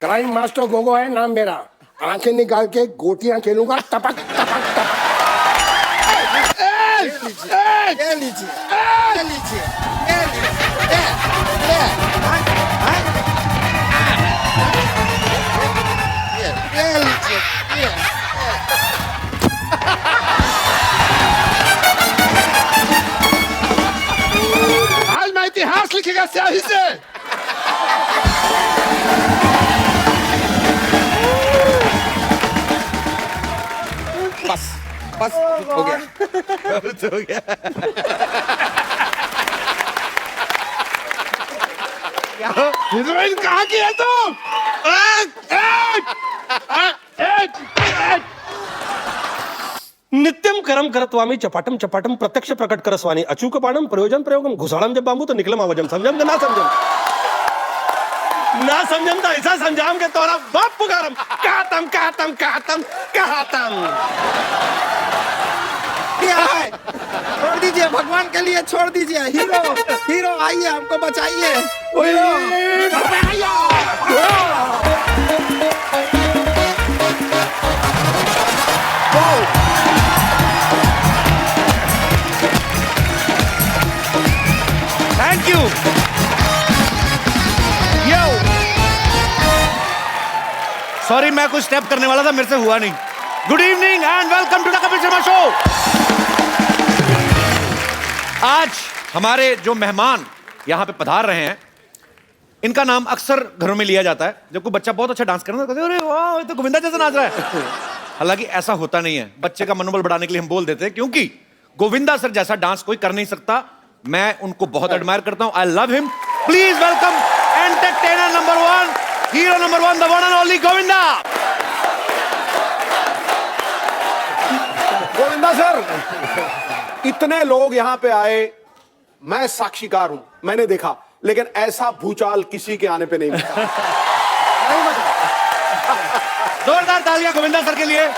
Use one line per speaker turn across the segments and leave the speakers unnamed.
Crime master Gogo है नाम मेरा। आंखें निकाल के गोटियां खेलूंगा, टपक टपक टपक।
ये लीजिए, ये लीजिए, ये लीजिए, ये लीजिए, ये।
आज मैं इतिहास लिखेगा स्याही से।
बस बस हो गया, हो गया।
हीरोइन कहाँ की है तुम?
नित्यम करम करत्वामी चपाटम चपाटम प्रत्यक्ष प्रकट करस्वानी अचूक पाणम प्रयोजन प्रयोगम घुसाड़म जब बांबू तो निकलम आवाजम समझम के ना समझम तो ऐसा समझाम के तोरा बाप पुकारम कहतम कहतम कहतम कहतम।
क्या है? छोड़ दीजिए, भगवान के लिए छोड़ दीजिए। हीरो हीरो आइए, हमको बचाइए।
Thank you. यो सॉरी, मैं कुछ स्टेप करने वाला था, मेरे से हुआ नहीं। Good evening and welcome to the Kapil Sharma show. आज हमारे जो मेहमान यहाँ पे पधार रहे हैं, इनका नाम अक्सर घरों में लिया जाता है। जब कोई बच्चा बहुत अच्छा डांस कर रहा है तो कहते हैं, अरे वाह, ये तो गोविंदा जैसा नाच रहा है। हालांकि ऐसा होता नहीं है। बच्चे का मनोबल बढ़ाने के लिए हम बोल देते हैं, क्योंकि गोविंदा सर जैसा डांस कोई कर नहीं सकता। मैं उनको बहुत एडमायर करता हूं। I love him. Please welcome entertainer number 1, hero number 1, the one and only Govinda.
Govinda sir, इतने लोग यहाँ पे आए, मैं साक्षीकार हूं, मैंने देखा, लेकिन ऐसा भूचाल किसी के आने पे नहीं मिला।
जोरदार तालियां गोविंदा सर के लिए।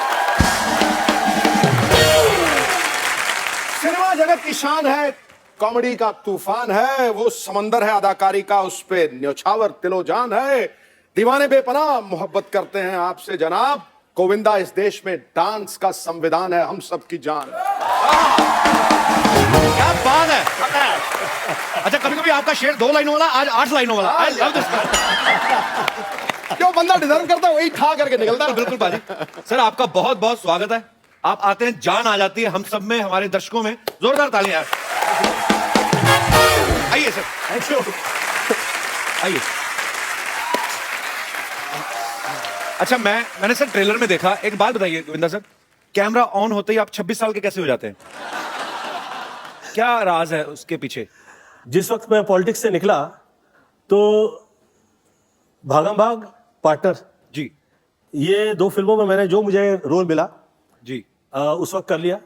सिनेमा जगत की शान है, कॉमेडी का तूफान है, वो समंदर है अदाकारी का, उस पे न्योछावर तिलो जान है। दीवाने बेपनाह मोहब्बत करते हैं आपसे जनाब। गोविंदा इस देश में डांस का संविधान है, हम सबकी जान।
क्या बात है। अच्छा, कभी कभी आपका शेर 2 लाइनों वाला, आज 8 लाइनों वाला। I love this guy।
जो बंदा डिजर्व करता है वही ठा करके निकलता है।
बिल्कुल बाजी। सर, आपका बहुत बहुत स्वागत है। आप आते हैं, जान आ जाती है हम सब में, हमारे दर्शकों में। जोरदार तालियां। आइए सर, आइए। अच्छा, मैंने सर ट्रेलर में देखा, एक बात बताइए गोविंदा सर, कैमरा ऑन होते ही आप 26 साल के कैसे हो जाते हैं? क्या राज है उसके पीछे?
जिस वक्त मैं पॉलिटिक्स से निकला तो भागम भाग, पार्टनर
जी
ये 2 फिल्मों में मैंने जो मुझे रोल मिला
जी,
उस वक्त कर लिया।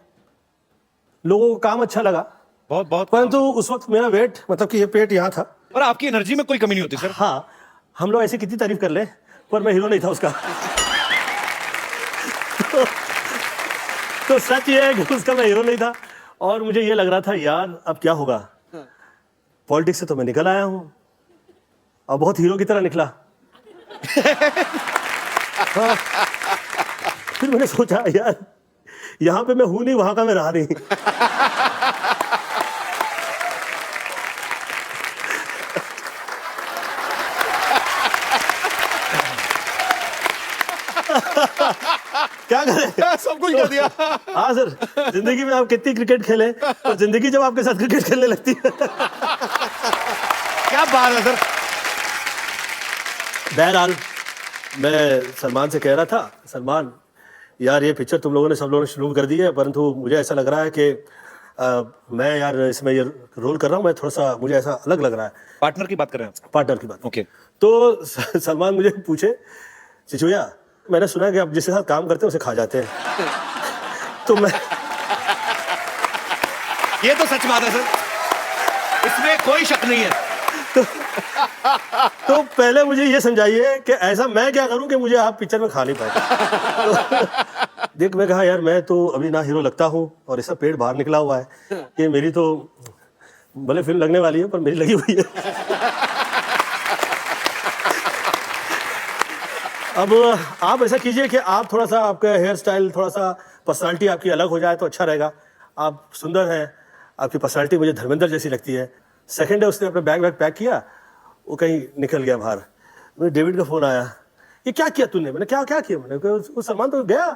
लोगों को काम अच्छा लगा
बहुत बहुत।
परंतु उस वक्त मेरा वेट, मतलब कि ये पेट यहाँ था।
और आपकी एनर्जी में कोई कमी नहीं होती सर।
हाँ, हम लोग ऐसे कितनी तारीफ कर ले, पर मैं हीरो नहीं था उसका। तो सच ये है कि उसका मैं हीरो नहीं था। और मुझे ये लग रहा था, यार अब क्या होगा। पॉलिटिक्स से तो मैं निकल आया हूं और बहुत हीरो की तरह निकला। हाँ। फिर मैंने सोचा, यार यहां पे मैं हूं नहीं, वहां का मैं रहा नहीं। क्या करें,
सब कुछ कर दिया।
हाँ सर, जिंदगी में आप कितनी क्रिकेट खेले और जिंदगी जब आपके साथ क्रिकेट खेलने लगती है।
क्या बात है सर।
बहरहाल, मैं सलमान से कह रहा था, सलमान यार ये पिक्चर तुम लोगों ने, सब लोगों ने शुरू कर दी है, परंतु मुझे ऐसा लग रहा है कि मैं यार इसमें ये रोल कर रहा हूँ, मैं थोड़ा सा, मुझे ऐसा अलग लग रहा है।
पार्टनर की बात कर रहे हैं?
पार्टनर की बात।
ओके।
तो सलमान मुझे पूछे, चिचुया मैंने सुना कि आप जिसके साथ काम करते हैं उसे खा जाते हैं। तो मैं,
ये तो सच बात है सर, इसमें कोई शक नहीं है।
तो पहले मुझे ये समझाइए कि ऐसा मैं क्या करूं कि मुझे आप पिक्चर में खा नहीं पाए। तो देख, मैं कहा यार मैं तो अभी ना हीरो लगता हूं और इसका पेट बाहर निकला हुआ है, कि मेरी तो भले फिल्म लगने वाली है पर मेरी लगी हुई है। अब आप ऐसा कीजिए कि आप थोड़ा सा, आपका हेयर स्टाइल, थोड़ा सा पर्सनालिटी आपकी अलग हो जाए तो अच्छा रहेगा। आप सुंदर हैं, आपकी पर्सनालिटी मुझे धर्मेंद्र जैसी लगती है। सेकंड है, उसने अपना बैग वैग पैक किया, वो कहीं निकल गया बाहर। मुझे डेविड का फ़ोन आया, ये क्या किया तूने? मैंने क्या क्या किया? मैंने कहा वो सलमान तो गया,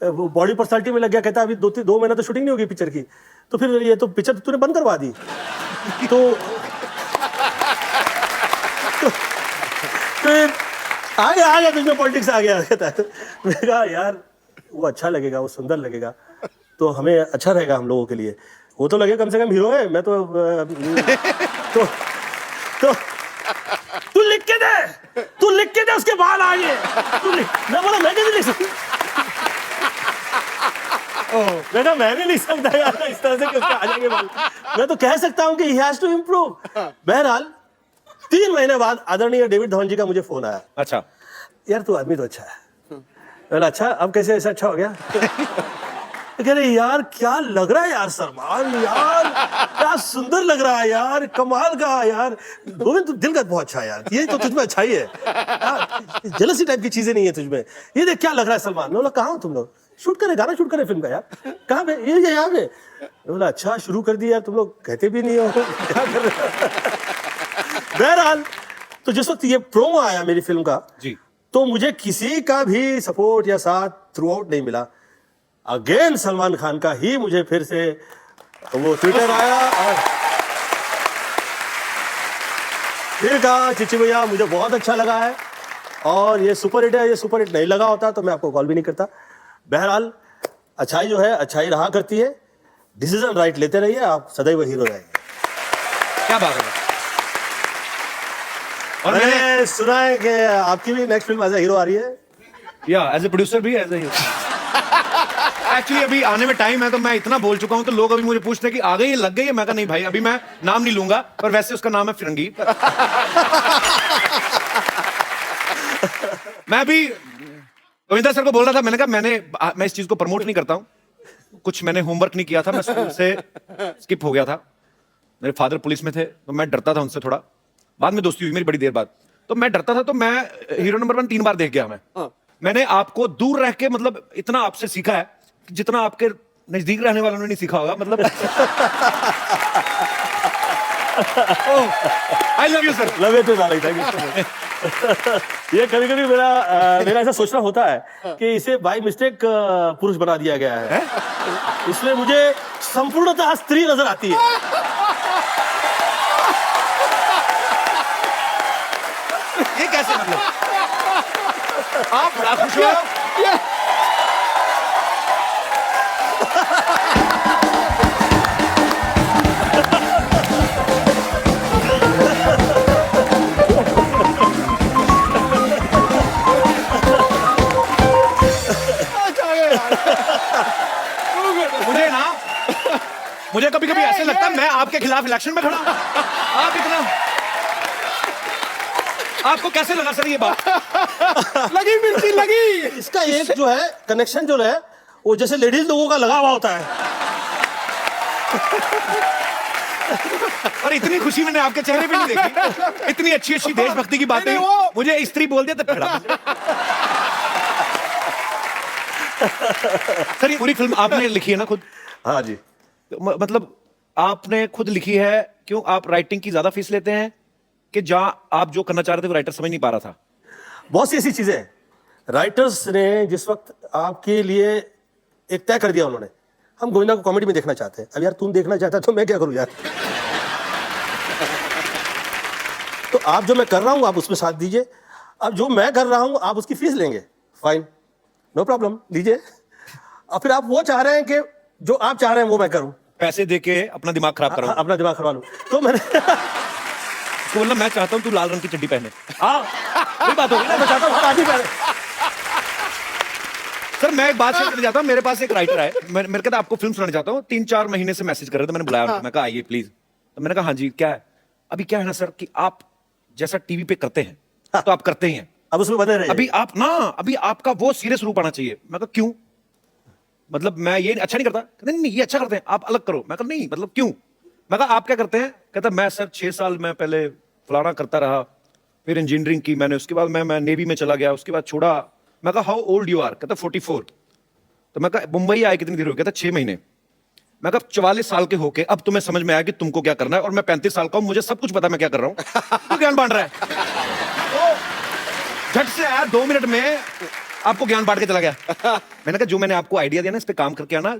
वो बॉडी पर्सनालिटी में लग गया। कहता अभी 2 महीना तो शूटिंग नहीं होगी पिक्चर की, तो फिर ये तो पिक्चर तो तूने बंद करवा दी। तो फिर आ गया तुझमें पॉलिटिक्स आ गया। कहता है, मैंने कहा यार वो अच्छा लगेगा, वो सुंदर लगेगा, तो हमें अच्छा रहेगा हम लोगों के लिए। वो तो लगे कम से कम हीरो है, मैं तो तू लिख के दे उसके बाद आइए। मैं बोला मैं कैसे लिख सकती? मैं भी लिख सकता यार इस तरह से कि उसके आ जाएंगे बाल। मैं तो कह सकता हूँ कि he has to improve। बहरहाल 3 महीने बाद आदरणीय डेविड धवन जी का मुझे फोन आया।
अच्छा,
यार तू आदमी तो अच्छा है। मैंने अच्छा, अब कैसे ऐसा अच्छा हो गया? कह रहे यार क्या लग रहा है यार सलमान, यार क्या सुंदर लग रहा है यार, कमाल का यार। गोविंद तू दिल का बहुत अच्छा है यार, ये तो तुझमें अच्छाई है, जेलसी टाइप की चीजें नहीं है तुझमें। ये देख क्या लग रहा है सलमान। मैं बोला कहाँ हो तुम लोग? शूट करे, गाना शूट करे फिल्म का। यार कहाँ पे? ये यहाँ पे। मैं बोला अच्छा शुरू कर दिया, तुम लोग कहते भी नहीं हो क्या कर रहे। बहरहाल तो जिस वक्त ये प्रोमो आया मेरी फिल्म का
जी,
तो मुझे किसी का भी सपोर्ट या साथ थ्रू आउट नहीं मिला। अगेन सलमान खान का ही मुझे फिर से वो ट्विटर आया और फिर कहा चिच्ची भैया मुझे बहुत अच्छा लगा है और ये सुपर हिट है। ये सुपर हिट नहीं लगा होता तो मैं आपको कॉल भी नहीं करता। बहरहाल अच्छाई जो है अच्छाई रहा करती है। डिसीजन राइट लेते रहिए, आप सदैव हीरो रहेंगे।
क्या बात है। और
मैंने सुना है कि आपकी भी next film as a hero आ रही है।
या एज ए प्रोड्यूसर भी, एज ए एक्चुअली अभी आने में टाइम है, तो मैं इतना बोल चुका हूं तो लोग अभी मुझे पूछते हैं कि आ गई, लग गई है। मैं कहा नहीं भाई, अभी मैं नाम नहीं लूंगा, पर वैसे उसका नाम है फिरंगी। मैं भी गोविंदा सर को बोल रहा था, मैंने कहा मैं इस चीज को प्रमोट नहीं करता हूं। कुछ मैंने होमवर्क नहीं किया था, मैं स्कूल से स्किप हो गया था। मेरे फादर पुलिस में थे तो मैं डरता था उनसे थोड़ा। बाद में दोस्ती हुई मेरी बड़ी देर बाद, तो मैं डरता था। तो मैं हीरो नंबर 1 3 बार देख गया। मैंने आपको दूर रह के मतलब इतना आपसे सीखा है जितना आपके नजदीक रहने वालों ने नहीं सीखा होगा। मतलब I love you sir.
Love you too darling, thank you. ये कभी कभी मेरा ऐसा सोचना होता है कि इसे बाय मिस्टेक पुरुष बना दिया गया है, इसलिए मुझे संपूर्णतः स्त्री नजर आती है।
ये कैसे मतलब? आप बड़ा खुश हो। मुझे कभी कभी ऐसे लगता है मैं आपके खिलाफ इलेक्शन में खड़ा हूं। आप इतना, आपको कैसे लगा सर ये बात?
लगी मिर्ची लगी।
इसका एक जो है कनेक्शन जो है वो जैसे लेडीज लोगों का लगा हुआ होता है।
और इतनी खुशी मैंने आपके चेहरे पे नहीं देखी। इतनी अच्छी अच्छी देशभक्ति की बातें मुझे स्त्री बोल दिया तो खड़ा। सर ये पूरी फिल्म आपने लिखी है ना खुद?
हाँ जी।
मतलब आपने खुद लिखी है, क्यों आप राइटिंग की ज्यादा फीस लेते हैं कि जहां आप जो करना चाह रहे थे वो राइटर समझ नहीं पा रहा था?
बहुत सी ऐसी चीजें हैं। राइटर्स ने जिस वक्त आपके लिए एक तय कर दिया, उन्होंने हम गोविंदा को कॉमेडी में देखना चाहते हैं। अब यार तुम देखना चाहता तो मैं क्या करूं यार। तो आप जो मैं कर रहा हूं आप उसमें साथ दीजिए। अब जो मैं कर रहा हूं आप उसकी फीस लेंगे, फाइन, नो प्रॉब्लम, लीजिए। और फिर आप वो चाह रहे हैं कि जो आप चाह रहे हैं वो मैं करूं,
पैसे देके अपना दिमाग खराब करो।
अपना दिमाग खराब लूं। तो मैंने
तो बोला मैं चाहता हूं तू लाल रंग की चड्डी पहने।
वही बात होगी ना, मैं चाहता हूं हर आदमी पहने।
सर मैं एक बात करने जाता हूं, मेरे पास एक राइटर है, मेरे कहता आपको फिल्म सुनाने चाहता हूं। 3-4 महीने से मैसेज कर रहे थे, मैंने बुलाया उनको, मैं कहा आइए प्लीज। तो मैंने कहा हाँ जी क्या है? अभी क्या है ना सर कि आप जैसा टीवी पे करते हैं तो आप करते ही हैं,
अब उसमें बने रहिए।
अभी आपका वो सीरियस रूप आना चाहिए। मैं कहा क्यों? मतलब मैं ये अच्छा नहीं करता। नहीं नहीं ये अच्छा करते हैं, आप अलग करो। मैं कहा नहीं मतलब क्यों? मैं कहा आप क्या करते हैं? कहता मैं सर 6 साल में पहले फलाना करता रहा, फिर इंजीनियरिंग की मैंने, उसके बाद मैं नेवी में चला गया, उसके बाद छोड़ा। मैं कहा हाउ ओल्ड यू आर, कहता 44। तो मैं कहा मुंबई आए कितनी देर हो गई, कहता 6 महीने। मैं कहा 44 साल के होके अब तुम्हें समझ में आया कि तुमको क्या करना है, और मैं 35 साल का हूं, मुझे सब कुछ पता है मैं क्या कर रहा हूं। तो ज्ञान बांट रहा है। तो झट से आया, 2 मिनट में आपको ज्ञान बांट के चला गया। मैंने कहा जो मैंने आपको आइडिया दिया ना, इस पे काम करके आना,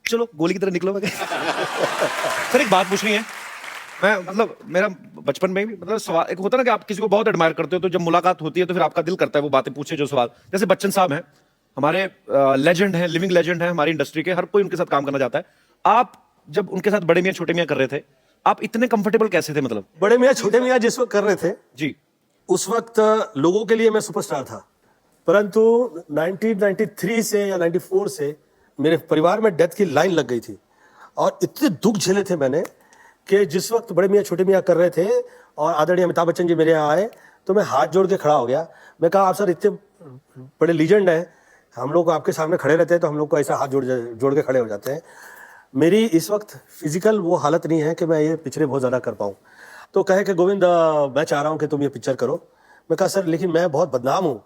चलो गोली की तरह निकलो। सर एक बात पूछनी है, मैं मतलब मेरा बचपन में भी मतलब सवाल एक होता है ना कि आप किसी को बहुत एडमायर करते हो, तो जब मुलाकात होती है तो फिर आपका दिल करता है वो बातें पूछे जो सवाल। जैसे बच्चन साहब हैं, हमारे लेजेंड हैं, लिविंग लेजेंड हैं हमारी इंडस्ट्री के, हर कोई उनके साथ काम करना चाहता है। आप जब उनके साथ बड़े मियां छोटे मियां कर रहे थे, आप इतने कंफर्टेबल कैसे थे? मतलब
बड़े मियाँ छोटे मियाँ जिस वक्त कर रहे थे
जी,
उस वक्त लोगों के लिए मैं सुपरस्टार था, परंतु 1993 से या 94 से मेरे परिवार में डेथ की लाइन लग गई थी, और इतने दुख झेले थे मैंने कि जिस वक्त बड़े मियाँ छोटे मियाँ कर रहे थे और आदरणीय अमिताभ बच्चन जी मेरे यहाँ आए, तो मैं हाथ जोड़ के खड़ा हो गया। मैं कहा आप सर इतने बड़े लीजेंड हैं, हम लोग आपके सामने खड़े रहते हैं तो हम लोग को ऐसा हाथ जोड़ के खड़े हो जाते हैं। मेरी इस वक्त फिजिकल वो हालत नहीं है कि मैं ये पिक्चरें बहुत ज़्यादा कर पाऊँ। तो कहे कि गोविंद मैं चाह रहा हूँ कि तुम ये पिक्चर करो। मैं कहा सर लेकिन मैं बहुत बदनाम हूँ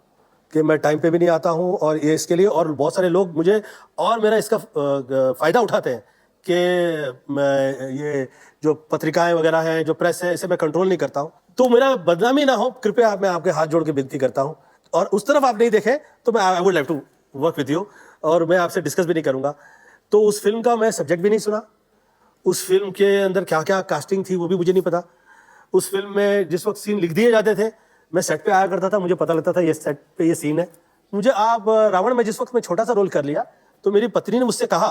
कि मैं टाइम पे भी नहीं आता हूँ, और ये इसके लिए और बहुत सारे लोग मुझे और मेरा इसका फ़ायदा उठाते हैं कि मैं ये जो पत्रिकाएं वगैरह हैं, जो प्रेस है, इसे मैं कंट्रोल नहीं करता हूँ, तो मेरा बदनामी ना हो, कृपया मैं आपके हाथ जोड़ के विनती करता हूँ। और उस तरफ आप नहीं देखें तो मैं I would like to work with you, और मैं आपसे डिस्कस भी नहीं करूँगा। तो उस फिल्म का मैं सब्जेक्ट भी नहीं सुना, उस फिल्म के अंदर क्या क्या कास्टिंग थी वो भी मुझे नहीं पता। उस फिल्म में जिस वक्त सीन लिख दिए जाते थे, मैं सेट पे आया करता था, मुझे पता लगता था ये सेट पे ये सीन है। मुझे आप रावण में जिस वक्त मैं छोटा सा रोल कर लिया, तो मेरी पत्नी ने मुझसे कहा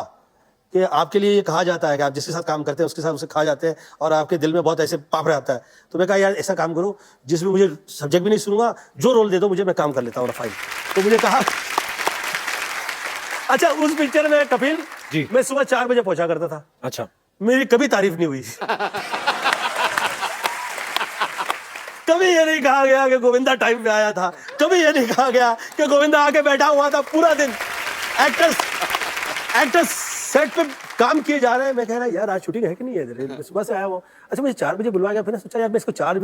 कि आपके लिए ये कहा जाता है कि आप जिसके साथ काम करते हैं उसके साथ उसे कहा जाते हैं, और आपके दिल में बहुत ऐसे पाप रहता है। तो मैं कहा यार ऐसा काम करो जिसमें मुझे सब्जेक्ट भी नहीं सुनूंगा, जो रोल दे दो मुझे, मैं काम कर लेता हूँ फाइन। तो मुझे कहा अच्छा उस पिक्चर में कपिल
जी,
मैं सुबह 4 बजे पहुंचा करता था।
अच्छा,
मेरी कभी तारीफ नहीं हुई। कभी ये नहीं कहा गया कि गोविंदा टाइम पे आया था, कभी ये नहीं कहा गया कि गोविंदा आके बैठा हुआ था पूरा दिन। एक्टर्स सेट पे काम किए जा रहे हैं, मैं कह रहा यार आज शूटिंग है कि नहीं है, सुबह से आया वो। अच्छा मुझे 4 बजे बुलवाया गया, फिर सोचा यार मैं इसको 4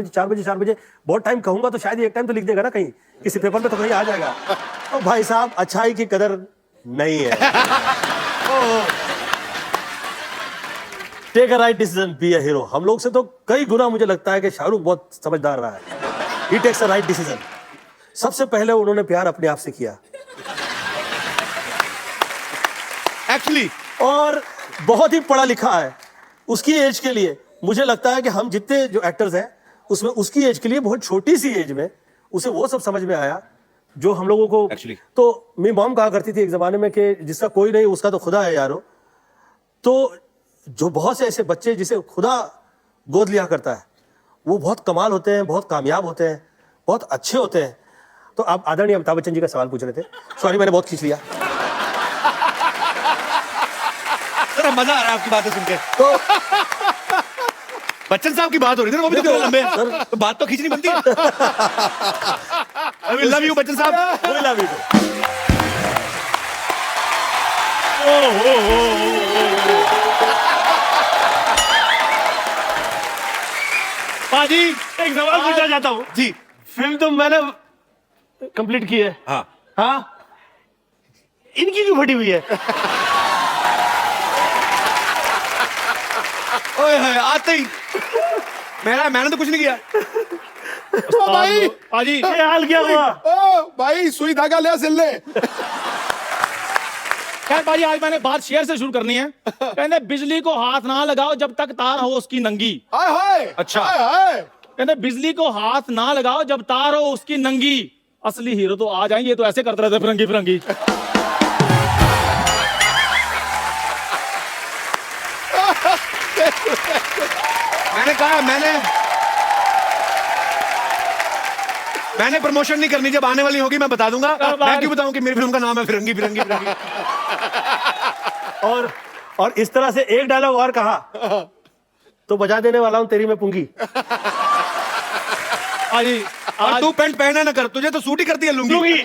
बजे बहुत टाइम कहूंगा तो शायद एक टाइम तो लिख देगा ना, कहीं किसी पेपर में तो कहीं आ जाएगा। और भाई साहब अच्छाई की कदर नहीं है। Take a right decision, be a hero. हम लोग से तो कई गुना मुझे लगता है कि शाहरुख बहुत समझदार रहा है। ही टेक्स अ राइट डिसीजन। सबसे पहले उन्होंने प्यार अपने आप से किया
एक्चुअली,
और बहुत ही पढ़ा लिखा है उसकी एज के लिए। मुझे लगता है कि हम जितने जो एक्टर्स हैं उसमें उसकी एज के लिए बहुत छोटी सी एज में उसे वो सब समझ में आया जो हम लोगों को।
Actually.
तो मेरी मॉम कहा करती थी एक जमाने में कि जिसका कोई नहीं उसका तो खुदा है यारो। तो जो बहुत से ऐसे बच्चे जिसे खुदा गोद लिया करता है वो बहुत कमाल होते हैं, बहुत कामयाब होते हैं, बहुत अच्छे होते हैं। तो आप आदरणीय अमिताभ बच्चन जी का सवाल पूछ रहे थे, सॉरी मैंने बहुत खींच लिया।
सर मजा आ रहा है आपकी बातें सुन के।
तो
बच्चन साहब की बात हो रही थी ना, वो भी तो लंबे हैं, तो बात तो खींचनी बनती है। I love you बच्चन साहब।
We love you.
पाजी
एक सवाल पूछना चाहता हूँ
जी।
फिल्म तो मैंने कंप्लीट की है,
हाँ,
हाँ, इनकी क्यों फटी हुई है?
ओए होए आते ही मैंने तो कुछ नहीं किया।
ओ भाई,
पाजी
ये हाल क्या हुआ?
ओ भाई सुई धागा ले सिल ले।
खैर भाई आज मैंने बात शेयर से शुरू करनी है। कहते बिजली को हाथ ना लगाओ जब तक तार हो उसकी नंगी।
हाय हाय,
अच्छा।
हाय हाय।
कहते बिजली को हाथ ना लगाओ जब तार हो उसकी नंगी। असली हीरो तो आ जाएंगे, तो ऐसे करते रहते फिरंगी फिरंगी।
मैंने कहा मैंने प्रमोशन नहीं करनी, जब आने वाली होगी मैं बता दूंगा। मैं क्यों बताऊं कि मेरी फिल्म का नाम है फिरंगी फिरंगी फिरंगी।
और इस तरह से एक डायलॉग और कहा तो बजा देने वाला हूं तेरी मैं पुंगी।
और तू पैंट पहना ना कर, तुझे तो सूट ही करती है लुंगी।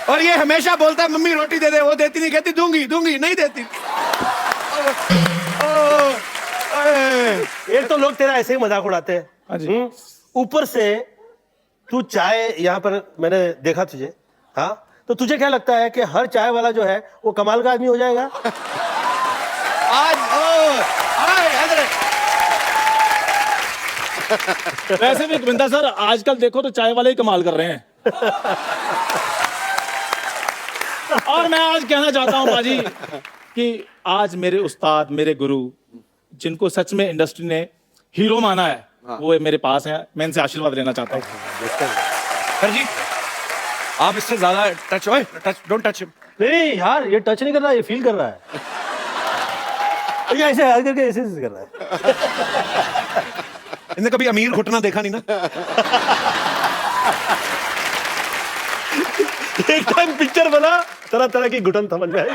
और ये हमेशा बोलता है मम्मी रोटी दे दे, वो देती नहीं, कहती दूंगी दूंगी, नहीं देती।
एक तो लोग तेरा ऐसे ही मजाक उड़ाते हैं,
हाँ जी।
ऊपर से तू चाय यहाँ पर मैंने देखा तुझे, हाँ, तो तुझे क्या लगता है कि हर चाय वाला जो है वो कमाल का आदमी हो जाएगा?
आज
वैसे भी गोविंदा सर आजकल देखो तो चाय वाले ही कमाल कर रहे हैं। और मैं आज कहना चाहता हूं बाजी कि आज मेरे उस्ताद, मेरे गुरु, जिनको सच में इंडस्ट्री ने हीरो माना है, वो मेरे पास हैं। मैं इनसे आशीर्वाद लेना चाहता हूँ।
सर जी, आप इससे ज्यादा टच डोंट टच हिम।
नहीं यार, ये टच नहीं कर रहा, ये फील कर रहा है। ये ऐसे हाथ करके ऐसे ऐसे कर रहा है।
इन्हें कभी अमीर घुटना देखा नहीं ना।
एक टाइम पिक्चर बना, तरह तरह की घुटन समझ में आई।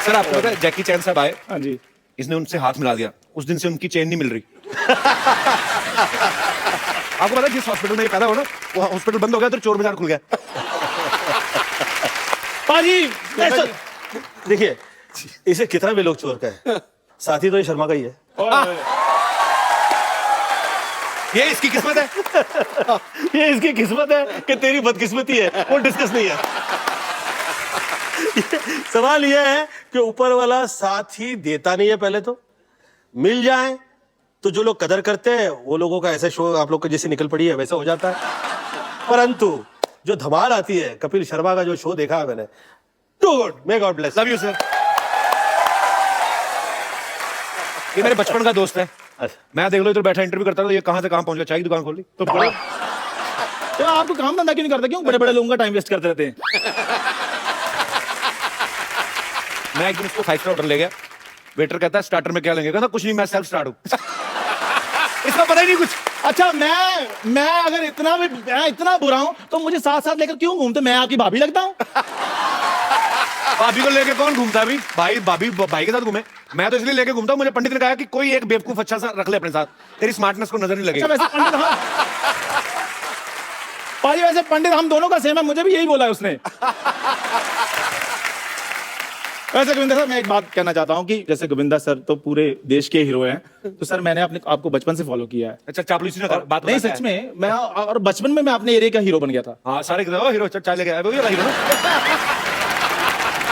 सर आपको पता है जैकी चैन साहब आए,
हाँ जी।
इसने उनसे हाथ मिला दिया, उस दिन से उनकी चेन नहीं मिल रही। आपको पता है जिस हॉस्पिटल में ये पैदा हुआ ना, वो हॉस्पिटल बंद हो गया तो चोर बाजार खुल गया।
बाजी
देखिए, इसे कितना भी लोग चोर कहे, साथी तो ये शर्मा का ही है।
ये इसकी किस्मत है।
ये इसकी किस्मत है कि तेरी बदकिस्मती है, वो डिस्कस नहीं है। सवाल यह है कि ऊपर वाला साथ ही देता नहीं है। पहले तो मिल जाए तो जो लोग कदर करते हैं वो लोगों का ऐसे शो आप लोग को जैसे निकल पड़ी है वैसे हो जाता है, परंतु जो धमाल आती है, कपिल शर्मा का जो शो देखा है मैंने, too good, may God bless.
Love you sir. ये मेरे बचपन का दोस्त है। मैं देख लो इधर बैठा इंटरव्यू करता था, ये कहां से कहां पहुंच गया, चाय की दुकान खोल ली।
तो बड़ा तो आपको काम धंधा क्यों नहीं करता? क्यों बड़े बड़े लोगों का टाइम वेस्ट करते रहते हैं?
मैं एक दिन उसको 5 स्टार होटल ले गया, वेटर कहता है स्टार्टर में क्या लेंगे, कहता कुछ नहीं, मैं सेल्फ स्टार्ट हूं। इसका पता ही नहीं कुछ।
अच्छा, मैं अगर मैं इतना बुरा हूं तो मुझे साथ साथ लेकर क्यों घूमते? मैं आपकी भाभी लगता हूं?
भाभी को लेके कौन घूमता है अभी? भाई के साथ घूमे। मैं तो इसलिए लेके घूमता हूं, मुझे पंडित ने कहा कि कोई एक बेवकूफ अच्छा सा रख ले अपने साथ, तेरी स्मार्टनेस को नजर नहीं लगेगी।
अच्छा, वैसे पंडित पाजी, वैसे पंडित हम दोनों का सेम है, मुझे भी यही बोला है उसने। वैसे गोविंदा सर, मैं एक बात कहना चाहता हूँ कि जैसे गोविंदा सर तो पूरे देश के हीरो हैं, तो सर मैंने आपको बचपन से फॉलो किया है।
अच्छा, चापलूसी ना कर, बात
नहीं, सच में मैं, और बचपन में मैं अपने एरिया का हीरो बन गया था।
हाँ, सारे हीरो चाय लेके आए, वही वाला हीरो ना।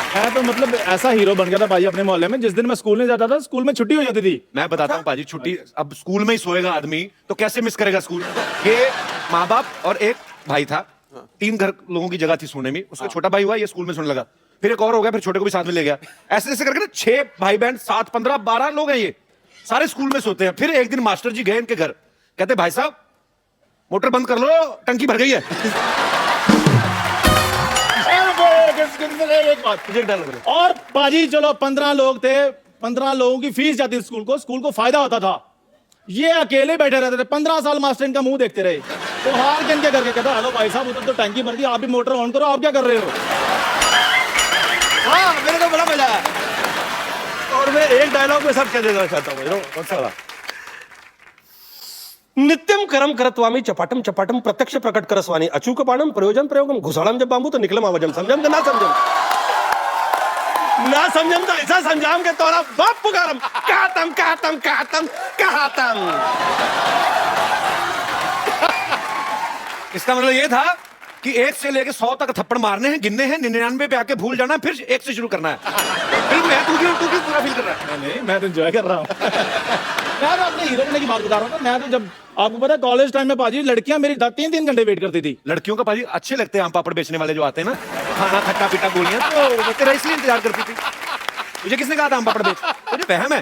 मैं तो मतलब ऐसा हीरो बन गया था भाई अपने मोहल्ले में, जिस दिन मैं स्कूल नहीं जाता था, स्कूल में छुट्टी हो जाती थी।
मैं बताता हूँ पाजी, छुट्टी अब स्कूल में ही सोएगा आदमी तो कैसे मिस करेगा स्कूल। ये माँ बाप और एक भाई था, 3 घर लोगों की जगह थी सोने में। उसका छोटा भाई हुआ, ये स्कूल में सोने लगा, फिर एक और हो गया, फिर छोटे को भी साथ में ले गया। ऐसे ऐसे करके ना 6 भाई बहन, 7, 15, 12 लोग हैं, ये सारे स्कूल में सोते हैं। फिर एक दिन मास्टर जी गए इनके घर, कहते भाई साहब मोटर बंद कर लो, टंकी भर गई है।
एक बात और पाजी, चलो 15 लोग थे, 15 लोगों की फीस जाती थी स्कूल को फायदा होता था। ये अकेले बैठे रहते थे, 15 साल मास्टर इनका मुंह देखते रहे। तो हार के इनके करके कहता, हेलो भाई साहब, उधर तो टंकी भर दी, आप भी मोटर ऑन करो, आप क्या कर रहे हो?
हाँ, मेरे को बड़ा मजा आया।
और मैं एक डायलॉग में सब कह देना चाहता हूँ, कौन सा वाला? नित्यम करम करत्वामी चपाटम चपाटम प्रत्यक्ष प्रकट करस्वानी अचूक बाणम प्रयोजन प्रयोगम घुसाड़म जब बांबू तो निकलम आवाजम समझम तो ना समझम तो ऐसा समझाम के तोरा बाप पुकारम कहतम कहतम कहतम कहतम।
इसका मतलब ये था कि 1 से लेके 100 तक थप्पड़ मारने हैं, गिनने हैं, 99 पे आके भूल जाना, फिर 1 से शुरू करना है। बिल्कुल है, तू क्यों पूरा फील कर रहा है?
नहीं, मैं तो एंजॉय कर रहा हूँ। मैं तो अपने हीरो बनने की बात बता रहा हूँ। मैं तो जब आपको पता है कॉलेज टाइम में पाजी, लड़कियां मेरी 3-3 घंटे वेट करती थी।
लड़कियों का पाजी अच्छे लगते हैं आम पापड़ बेचने वाले जो आते हैं ना, खाना खट्टा पीटा गोलियां, तो तेरा इसलिए इंतजार करती थी। मुझे किसने कहा था आम पापड़ बेच? मुझे वहम है।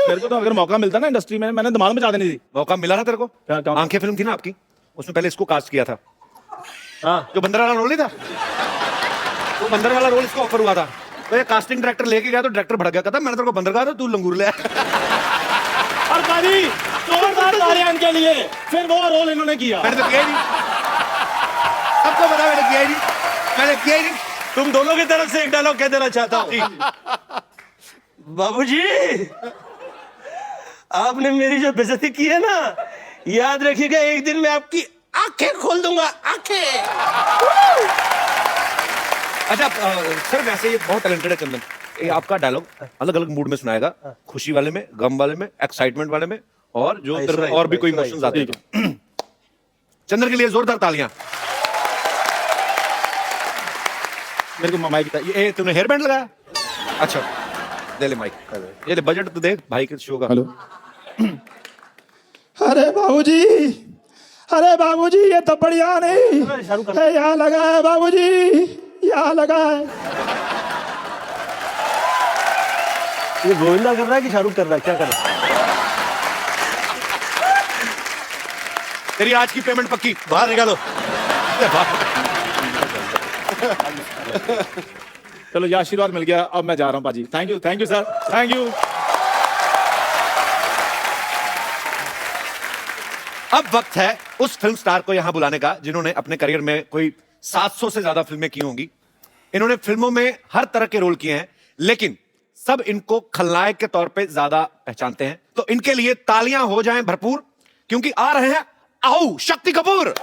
मेरे को तो अगर मौका मिलता ना इंडस्ट्री में, मैंने धमाल मचा देनी थी।
मौका मिला था तेरे को?
क्या?
आंखें फिल्म थी ना आपकी, उसमें पहले इसको कास्ट किया था।
हाँ,
जो बंदर वाला रोल नहीं था, तो बंदर वाला रोल इसको ऑफर हुआ था। तो ये कास्टिंग डायरेक्टर लेके गया तो डायरेक्टर भड़क गया, कहता मैंने तेरे को बंदर कहा था, तू लंगूर ले।
और पाजी जोरदार तालियां इनके लिए, फिर वो रोल इन्होंने किया।
मैंने तो किया ही नहीं, सबको पता मैंने किया ही नहीं, मैंने किया ही नहीं।
तुम दोनों की तरफ से एक डायलॉग कह देना चाहता हूँ। बाबूजी, आपने मेरी जो बेइज्जती की है ना, याद रखिएगा एक दिन मैं आपकी आंखें खोल दूंगा, आंखें।
अच्छा सर, वैसे ये बहुत टैलेंटेड है चंदन। ये आपका डायलॉग अलग अलग मूड में सुनाएगा, खुशी वाले में, गम वाले में, एक्साइटमेंट वाले में, और जो तेरे में और भी कोई इमोशंस आते हैं। चंद्र के लिए जोरदार तालियां।
मेरे को माइक
ये तूने हेयर बैंड लगाया? अच्छा, ले ले माइक, ये ले, बजट तो देख भाई के शो का।
हेलो। अरे बाबूजी, अरे बाबूजी, ये तो बढ़िया नहीं है, यहाँ लगा है बाबूजी, यहाँ लगा है।
ये गोविंदा कर रहा है कि शाहरुख कर रहा है, क्या कर रहा है?
तेरी आज की पेमेंट पक्की,
बाहर निकालो।
चलो, ये आशीर्वाद मिल गया, अब मैं जा रहा हूँ बाजी। Thank you sir, thank you.
अब वक्त है उस फिल्म स्टार को यहां बुलाने का जिन्होंने अपने करियर में कोई 700 से ज्यादा फिल्में की होंगी। इन्होंने फिल्मों में हर तरह के रोल किए हैं, लेकिन सब इनको खलनायक के तौर पे ज्यादा पहचानते हैं। तो इनके लिए तालियां हो जाएं भरपूर, क्योंकि आ रहे हैं आओ शक्ति कपूर।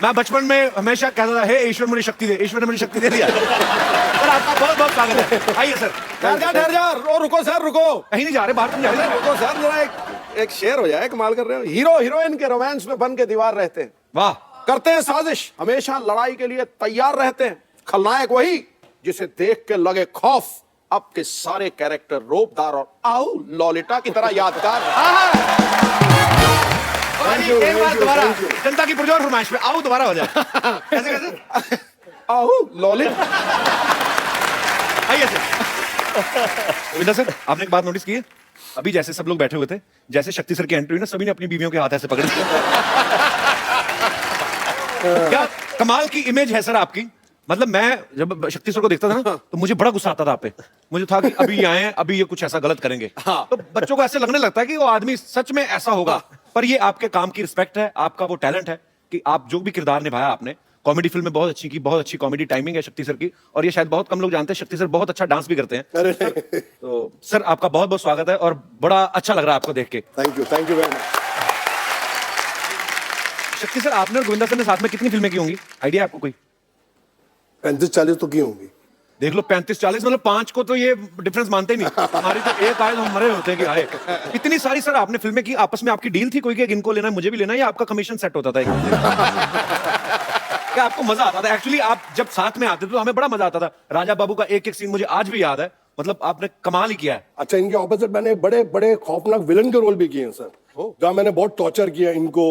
मैं बचपन में हमेशा कहता था, हे ईश्वर मुझे शक्ति दे, ईश्वर ने मुझे शक्ति दे दिया। सर आपका बहुत बहुत स्वागत है, आइए सर।
ठहर जा, रुको सर, रुको।
कहीं नहीं जा रहे, बाहर तुम जा रहे।
रुको सर, जरा एक शेर हो जाए, कमाल कर रहे हो। हीरो हीरोइन के रोमांस में बन के दीवार रहते हैं,
वाह,
करते हैं साजिश, हमेशा लड़ाई के लिए तैयार रहते हैं। खलनायक वही जिसे देख के लगे खौफ। अब के सारे कैरेक्टर रोबदार और आओ लॉलिटा की तरह यादगार।
एक बार दोबारा जनता की पुरजोर फरमाइश पे आओ दोबारा हो जाए। कैसे कैसे?
आओ लॉलिटा।
आइए सर। गोविंदा सर, आपने एक बात नोटिस की है? अभी जैसे सब लोग बैठे हुए थे, जैसे शक्ति सर की एंट्री हुई ना, सभी ने अपनी बीवियों के हाथ ऐसे पकड़ लिए। क्या कमाल की इमेज है सर आपकी। मतलब मैं जब शक्ति सर को देखता था ना, तो मुझे बड़ा गुस्सा आता था आप पे। मुझे था कि अभी ये आए हैं, अभी ये कुछ ऐसा गलत करेंगे। तो बच्चों को ऐसे लगने लगता है कि वो आदमी सच में ऐसा होगा। पर ये आपके काम की रिस्पेक्ट है, आपका वो टैलेंट है कि आप जो भी किरदार निभाया आपने। कॉमेडी फिल्म में बहुत अच्छी की, बहुत अच्छी कॉमेडी टाइमिंग है शक्ति सर की, और ये शायद बहुत कम लोग जानते हैं शक्ति सर बहुत अच्छा डांस भी करते हैं। तो सर आपका बहुत बहुत स्वागत है, और बड़ा अच्छा लग रहा है आपको देख के।
Thank you very much.
शक्ति सर, आपने और गोविंदा सर ने साथ में कितनी फिल्में की होंगी, आइडिया आपको कोई?
35-40 तो की होंगी।
देख लो, 35-40 मतलब 5 को तो ये डिफरेंस मानते ही नहीं। हमारी तो एक आए तो हम मरे होते हैं कि आए। इतनी सारी सर आपने फिल्में की, आपस में आपकी डील थी कोई कि इनको लेना है मुझे भी लेना है, या आपका कमीशन सेट होता था? क्या आपको मजा आता था? एक्चुअली आप जब साथ में आते थे तो हमें बड़ा मजा आता था। राजा बाबू का एक एक सीन मुझे आज भी याद है, मतलब आपने कमाल ही किया है।
अच्छा, इनके ऑपोजिट मैंने बड़े बड़े खौफनाक विलन के रोल भी किए हैं सर, जहाँ मैंने बहुत टॉर्चर किया इनको।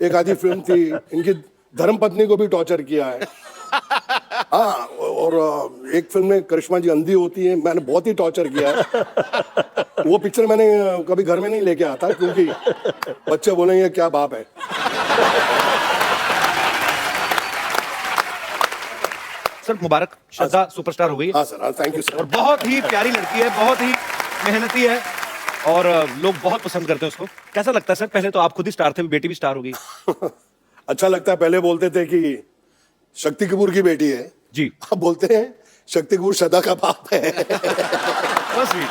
एक आधी फिल्म थी, इनकी धर्मपत्नी को भी टॉर्चर किया है। हाँ, और एक फिल्म में करिश्मा जी अंधी होती है, मैंने बहुत ही टॉर्चर किया है। वो पिक्चर मैंने कभी घर में नहीं लेके आता, क्योंकि बच्चे बोलेंगे क्या बाप है।
सर मुबारक, श्रद्धा सुपरस्टार हो गई है।
हाँ सर, थैंक यू सर।
और बहुत ही प्यारी लड़की है, बहुत ही मेहनती है, और लोग बहुत पसंद करते हैं उसको। कैसा लगता है सर? पहले तो आप खुद ही स्टार थे, बेटी भी स्टार हो गई।
अच्छा लगता है। पहले बोलते थे कि शक्ति कपूर की बेटी है
जी,
अब बोलते हैं शक्ति कपूर श्रद्धा का बाप है।
बस स्वीट।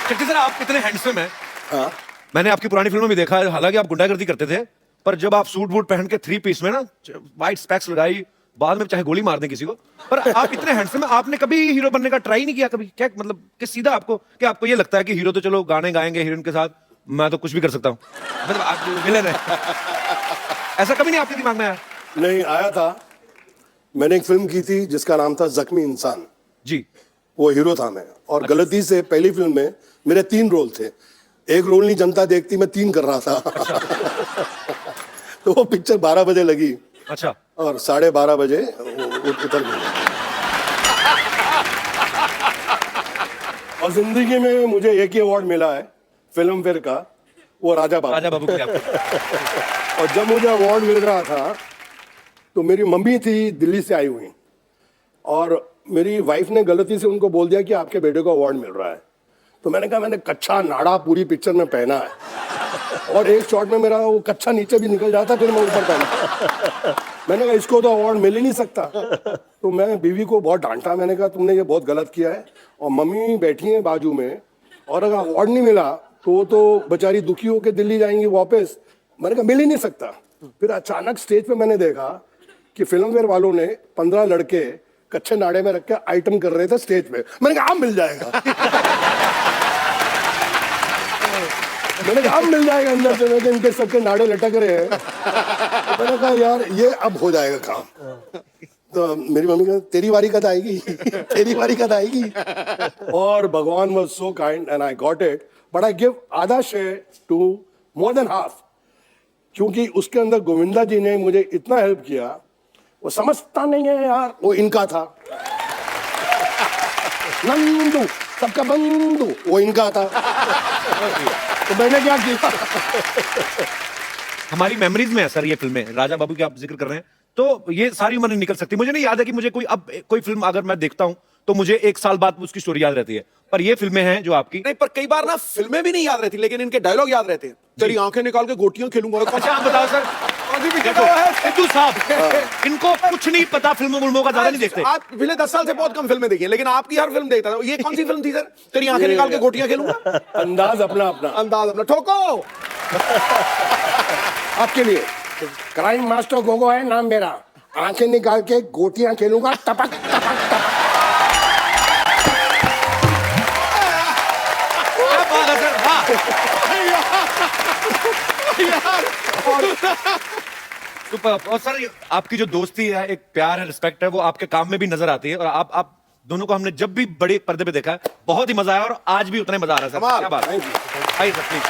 शक्ति सर, आप कितने हैंडसम हैं।
हाँ,
मैंने आपकी पुरानी फिल्मों में देखा है, हालांकि आप गुंडागर्दी करते थे, पर जब आप सूट बूट पहन के 3 पीस में ना, व्हाइट स्पेक्स लगाई, बाद में चाहे गोली मार दें किसी को, पर आप इतने हैंडसम हैं। आपने कभी हीरो बनने का ट्राई नहीं किया कभी? क्या मतलब कि सीधा आपको, कि आपको ये लगता है कि हीरो तो चलो गाने गाएंगे हीरोइन के साथ, मैं तो कुछ भी कर सकता हूँ, मतलब आप विलेन है, ऐसा कभी नहीं आपके दिमाग में आया?
नहीं आया था। मैंने एक फिल्म की थी जिसका नाम था जख्मी इंसान
जी,
वो हीरो था मैं, और गलती से पहली फिल्म में मेरे 3 रोल थे। एक रोल नहीं जनता देखती, मैं 3 कर रहा था। तो वो पिक्चर 12 बजे लगी,
अच्छा,
और 12:30 बजे उतर गई। और जिंदगी में मुझे एक ही अवार्ड मिला है फिल्म फेयर का, वो राजा बाबू।
राजा बाबू के लिए आपको।
और जब मुझे अवार्ड मिल रहा था तो मेरी मम्मी थी दिल्ली से आई हुई, और मेरी वाइफ ने गलती से उनको बोल दिया कि आपके बेटे को अवार्ड मिल रहा है। तो मैंने कहा मैंने कच्चा नाड़ा पूरी पिक्चर में पहना है, और एक शॉट में मेरा वो कच्चा नीचे भी निकल जाता, फिर मैं ऊपर पहना। मैंने कहा इसको तो अवार्ड मिल ही नहीं सकता। तो मैं बीवी को बहुत डांटा, मैंने कहा तुमने ये बहुत गलत किया है, और मम्मी बैठी हैं बाजू में, और अगर अवार्ड नहीं मिला तो वो तो बेचारी दुखी होकर दिल्ली जाएंगी वापस। मैंने कहा मिल ही नहीं सकता। फिर अचानक स्टेज पे मैंने देखा कि फिल्म फेयर वालों ने 15 लड़के कच्चे नाड़े में रख के आइटम कर रहे थे स्टेज पे। मैंने कहा अब मिल जाएगा। मैंने कहा अब मिल जाएगा अंदर से। मैंने इनके सबके नाड़े लटक रहे हैं। तो मैंने कहा यार ये अब हो जाएगा काम। तो मेरी मम्मी कहती तेरी बारी कब आएगी? तेरी बारी कब आएगी? और भगवान was so kind and I got it, but I give आधा share to more than half, क्योंकि उसके अंदर गोविंदा जी ने मुझे इतना हेल्प किया। वो समझता नहीं है यार, वो इनका था। नंदू सबका बंधु, वो इनका था। तो मैंने क्या किया?
हमारी मेमोरीज में है सर ये फिल्में, राजा बाबू की आप जिक्र कर रहे हैं, तो ये सारी उम्र नहीं निकल सकती। मुझे नहीं याद है कि मुझे कोई फिल्म अगर मैं देखता हूं तो मुझे एक साल बाद उसकी स्टोरी याद रहती है, पर ये फिल्में हैं जो आपकी।
नहीं, पर कई बार ना फिल्में भी नहीं याद रहती, लेकिन इनके डायलॉग याद रहते हैं। तेरी आंखें निकाल के गोटियां खेलूंगा।
अच्छा आप बताओ सर,
कौन सी पिक्चर
देखो,
है?
सिद्धू साहब इनको कुछ नहीं पता, फिल्मों का ज्यादा नहीं देखते।
आप पिछले 10 साल से बहुत कम फिल्में देखी हैं, लेकिन आपकी हर फिल्म देखता था। ये कौन सी फिल्म थी सर? तेरी आंखें निकाल के गोटियां खेलूंगा।
अंदाज अपना अपना,
अंदाज अपना। ठोको।
आपके लिए क्राइम मास्टर गोगो है नाम मेरा। आंखें निकाल के गोटियां खेलूंगा, टपक टपक टपक।
क्या बात है सर, वाह। सुपर। और सर आपकी जो दोस्ती है, एक प्यार है, रिस्पेक्ट है, वो आपके काम में भी नजर आती है। और आप दोनों को हमने जब भी बड़े पर्दे पे देखा है बहुत ही मजा आया, और आज भी उतना ही मजा आ रहा है सर।
कमाल।
क्या बात है। आइए सर प्लीज।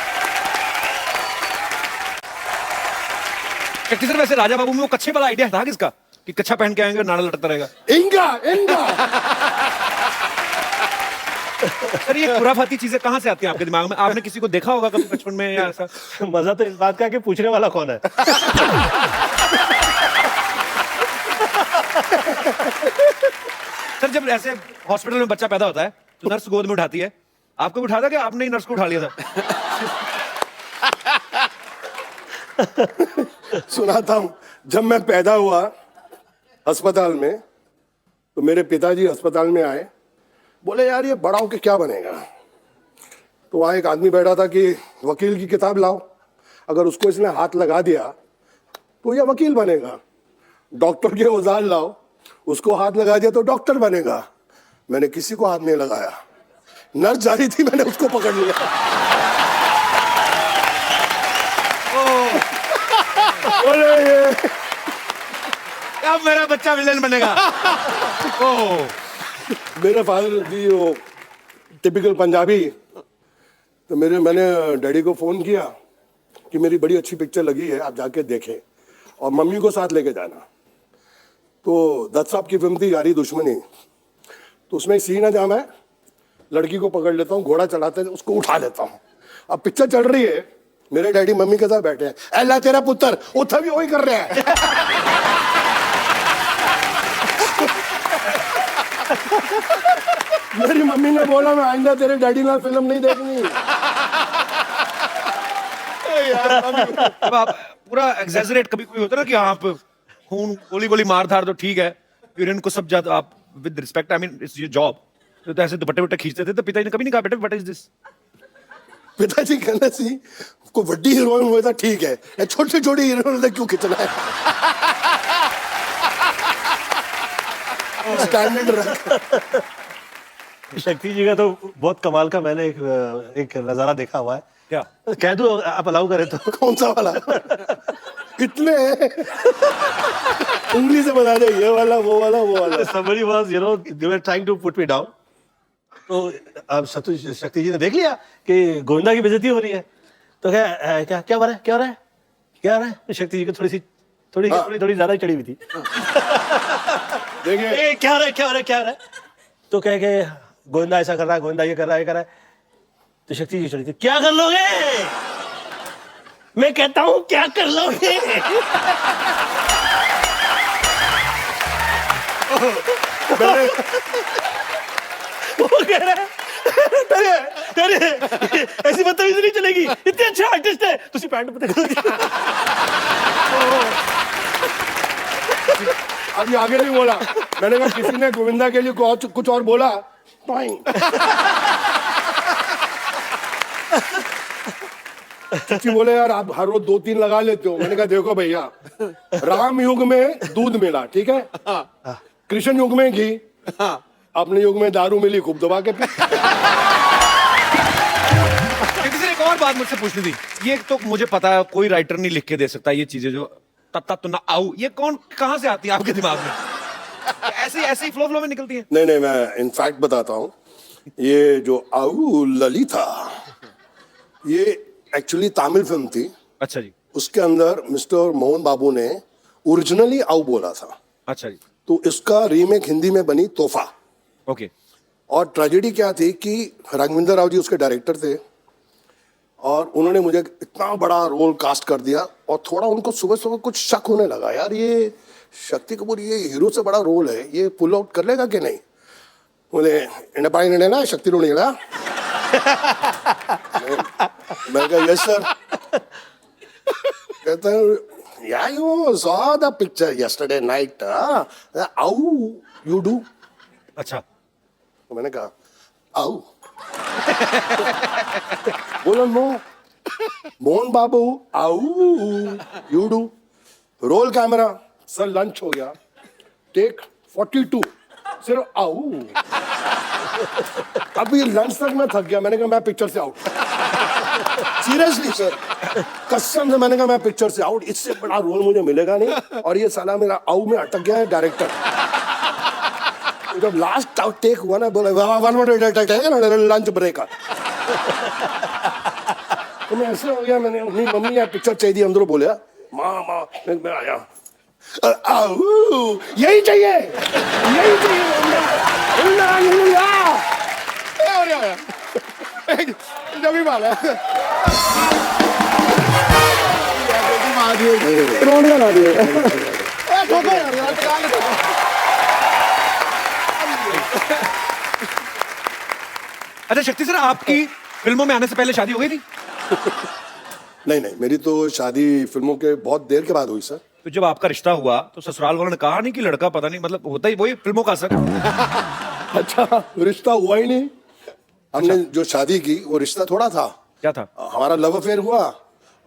शक्ति सर, वैसे राजा बाबू में वो कच्छे वाला आइडिया था किसका कि कच्छा पहन के आएंगे और नाड़ा लटकता रहेगा?
इंगा इंगा।
सर ये खुराफाती चीजें कहाँ से आती हैं आपके दिमाग में? आपने किसी को देखा होगा कभी बचपन में या ऐसा?
मजा तो इस बात का है कि पूछने वाला कौन है।
सर जब ऐसे हॉस्पिटल में बच्चा पैदा होता है तो नर्स गोद में उठाती है, आपको भी उठाया था कि आपने ही नर्स को उठा लिया था?
सुनाता हूं, जब मैं पैदा हुआ अस्पताल में तो मेरे पिताजी अस्पताल में आए, बोले यार ये बड़ा होके क्या बनेगा? तो वहां एक आदमी बैठा था कि वकील की किताब लाओ, अगर उसको इसने हाथ लगा दिया तो ये वकील बनेगा। डॉक्टर के औजार लाओ, उसको हाथ लगा दिया तो डॉक्टर बनेगा। मैंने किसी को हाथ नहीं लगाया, नर्स जा रही थी मैंने उसको पकड़ लिया। अरे ये
अब मेरा बच्चा विलेन बनेगा। ओह,
मेरे फादर जी वो टिपिकल पंजाबी, तो मैंने डैडी को फोन किया कि मेरी बड़ी अच्छी पिक्चर लगी है, आप जाके देखें और मम्मी को साथ लेके जाना। तो दत्त साहब की फिल्म थी यारी दुश्मनी, तो उसमें एक सीन है जहाँ मैं लड़की को पकड़ लेता हूँ, घोड़ा चढ़ाते हैं उसको उठा लेता हूँ। अब पिक्चर चल रही है, मेरे डैडी मम्मी के साथ बैठे हैं, अल्लाह तेरा पुत्र उठा भी वही कर रहे हैं। मेरी मम्मी ने बोला मैं आइंदा तेरे डैडी ना फिल्म नहीं देखनी।
अब आप पूरा एग्जैजरेट कभी कभी होता है ना कि आप खून गोली गोली मार धार तो ठीक है, फिर इनको सब ज्यादा आप with respect, I mean it's your job, तो ऐसे दुपट्टे वट्टे खींचते थे, तो पिताजी ने कभी नहीं कहा बेटा व्हाट इज दिस?
पिताजी कहना सी को बड़ी हीरोइन हुआ था ठीक है, छोटी छोटी हीरोइन क्यों खींचना है? स्टैंडर्ड रख।
शक्ति जी का तो बहुत कमाल का मैंने एक नजारा देखा हुआ है।
क्या
कह दो आप अलाउ करें तो?
कौन सा वाला? कितने हैं? उंगली से बता दे, ये वाला वो वाला वो वाला।
Somebody was, you know, they were trying to put me down. तो अब शक्ति जी ने देख लिया कि गोविंदा की बेइज्जती हो रही है, तो क्या क्या हो रहा है, क्या हो रहा है, क्या हो रहा है? तो शक्ति जी को थोड़ी ज्यादा ही चढ़ी हुई थी।
देखिए
क्या हो रहा है, क्या हो रहा है, क्या हो रहा है? तो कह के गोविंदा ऐसा कर रहा है, गोविंदा ये कर रहा है, ये कर रहा है। तो शक्ति जी चढ़ी थी, क्या कर लोगे? मैं कहता हूं क्या कर लोगे? वो कह रहा है अरे ऐसी बदतमीजी नहीं चलेगी, इतने अच्छे आर्टिस्ट है, तुसी पैंट पता कर।
अभी आगे नहीं बोला, मैंने कहा किसी ने गोविंदा के लिए कुछ और बोला। बोले यार आप हर रोज 2-3 लगा लेते हो। मैंने कहा देखो भैया, राम युग में दूध मिला, ठीक है, कृष्ण युग में घी,
हाँ
अपने युग में दारू मिली, खूब दबा के पी।
किसी से एक और बात मुझसे पूछनी थी। ये तो मुझे पता है कोई राइटर नहीं लिख के दे सकता ये चीजें, जो तत्ता तो ना आऊ, ये कौन कहां से आती है आपके दिमाग में? ऐसे ऐसे ही फ्लो में निकलती है?
नहीं नहीं, मैं इनफैक्ट बताता हूँ, ये जो आऊ ललिता, ये एक्चुअली तमिल फिल्म थी।
अच्छा जी,
उसके अंदर मिस्टर मोहन बाबू ने ओरिजिनली आऊ बोला था,
अच्छा जी,
तो इसका रीमेक हिंदी में बनी तोहफा।
ओके।
और ट्रेजेडी क्या थी कि राघवेंद्र राव जी उसके डायरेक्टर थे, और उन्होंने मुझे इतना बड़ा रोल कास्ट कर दिया, और थोड़ा उनको सुबह सुबह कुछ शक होने लगा, यार ये शक्ति कपूर ये हीरो से बड़ा रोल है, ये पुल आउट कर लेगा कि नहीं। बोले इंडा पानी ना शक्ति रो निकला। मैं कहा यस सर। कहते हैं यार you saw the picture yesterday night, how you do.
अच्छा,
तो मैंने कहा आओ। बोलो नो मोहन बाबू आओ you do. Roll camera sir, lunch हो गया, टेक 42, सिर्फ आओ। अभी लंच तक मैं थक गया, मैंने कहा मैं पिक्चर से आउट। सीरियसली सर, कसम से मैंने कहा मैं पिक्चर से आउट, इससे बड़ा रोल मुझे मिलेगा नहीं। और ये साला मेरा आऊ में अटक गया है डायरेक्टर। जब लास्ट टेक हुआ ना, बोला लंच ब्रेक। तो मैं ऐसे हो गया, मैंने अपनी मम्मी यार पिक्चर चाहिए अंदर बोले, माँ माँ मैं आया, यही चाहिए यही चाहिए।
जब भी बाल है
अच्छा शक्ति सर, आपकी फिल्मों में आने से पहले शादी हो गई थी?
नहीं नहीं, मेरी तो शादी फिल्मों के बहुत देर के बाद हुई सर।
तो जब आपका रिश्ता हुआ तो ससुराल वालों ने कहा नहीं कि लड़का पता नहीं, मतलब होता ही वही फिल्मों का असर?
अच्छा, रिश्ता हुआ ही नहीं। हमने जो शादी की वो रिश्ता थोड़ा था।
क्या था?
हमारा लव अफेयर हुआ,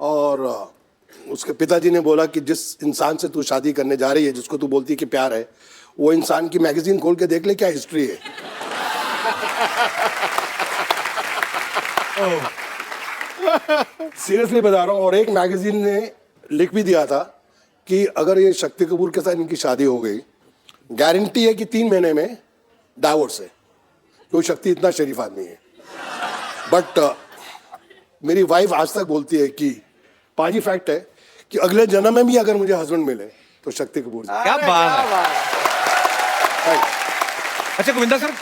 और उसके पिताजी ने बोला कि जिस इंसान से तू शादी करने जा रही है, जिसको तू बोलती है कि प्यार है, वो इंसान की मैगजीन खोल के देख ले क्या हिस्ट्री है। सीरियसली बता रहा हूँ, और एक मैगजीन ने लिख भी दिया था कि अगर ये शक्ति कपूर के साथ इनकी शादी हो गई, गारंटी है कि 3 महीने में डाइवोर्स है, क्योंकि शक्ति इतना शरीफ आदमी है। बट मेरी वाइफ आज तक बोलती है कि पाजी फैक्ट है कि अगले जन्म में भी अगर मुझे हस्बैंड मिले तो शक्ति कपूर जी।
क्या बात है। अच्छा गोविंदा सर,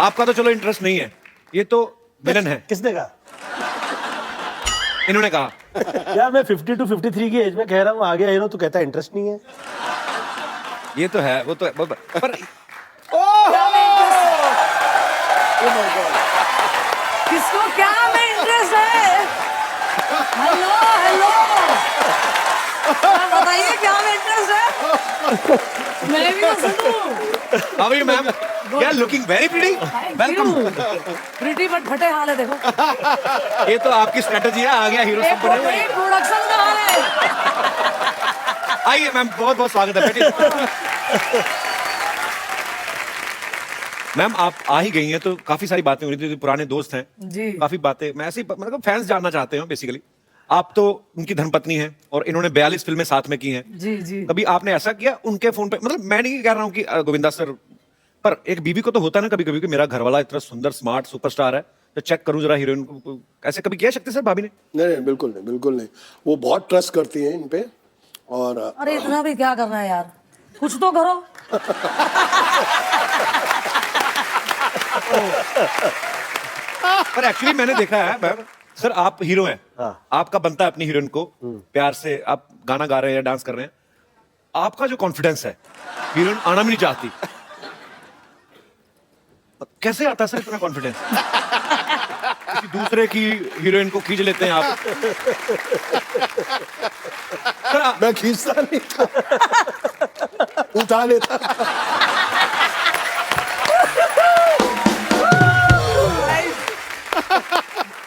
आपका तो चलो इंटरेस्ट नहीं है, ये तो विलन है।
किसने कहा?
इन्होंने कहा।
यार मैं 50 to 53 की एज में कह रहा हूँ आ गया हीरो, तो कहता है इंटरेस्ट नहीं है।
ये तो है, वो तो है, पर
किसको क्या में इंटरेस्ट है? हेलो हेलो, बताइए क्या में इंटरेस्ट है? मैं भी तो सुनूं।
How are you ma'am? You are looking very pretty. Welcome.
Pretty but फटे हाल है, देखो।
ये तो आपकी स्ट्रेटजी है, आ गया हीरो सब बने हुए हैं।
प्रोडक्शन का हाल है।
आइए मैम, बहुत बहुत स्वागत है, बैठिए। मैम आप आ ही गई हैं तो काफी सारी बातें हो रही थी, तो पुराने दोस्त हैं
जी।
काफी बातें, मैं ऐसे ही मतलब फैंस जानना चाहते हैं बेसिकली। आप तो उनकी धर्मपत्नी हैं और इन्होंने 42 फिल्में साथ में की हैं।
जी जी।
कभी आपने ऐसा किया उनके फोन पे, मतलब मैं नहीं कह रहा हूँ कि गोविंदा सर, पर एक बीवी को तो होता है ना कभी कभी कि मेरा घरवाला इतना सुंदर स्मार्ट सुपरस्टार है, तो चेक करूं जरा हीरोइन को। ऐसे कभी किया शक्ति सर भाभी ने?
नहीं बिल्कुल नहीं, बिल्कुल नहीं। वो बहुत ट्रस्ट करती हैं इन पे। और
अरे इतना भी क्या करना है यार, कुछ तो करो।
पर एक्चुअली मैंने देखा है मैम, सर आप हीरो हैं, आपका बनता है अपनी हीरोइन को प्यार से, आप गाना गा रहे हैं, डांस कर रहे हैं, आपका जो कॉन्फिडेंस है, हीरोइन आना भी नहीं चाहती, कैसे आता है सर इतना कॉन्फिडेंस? किसी दूसरे की हीरोइन को खींच लेते हैं आप। सर
मैं खींचता नहीं था, उठा लेता।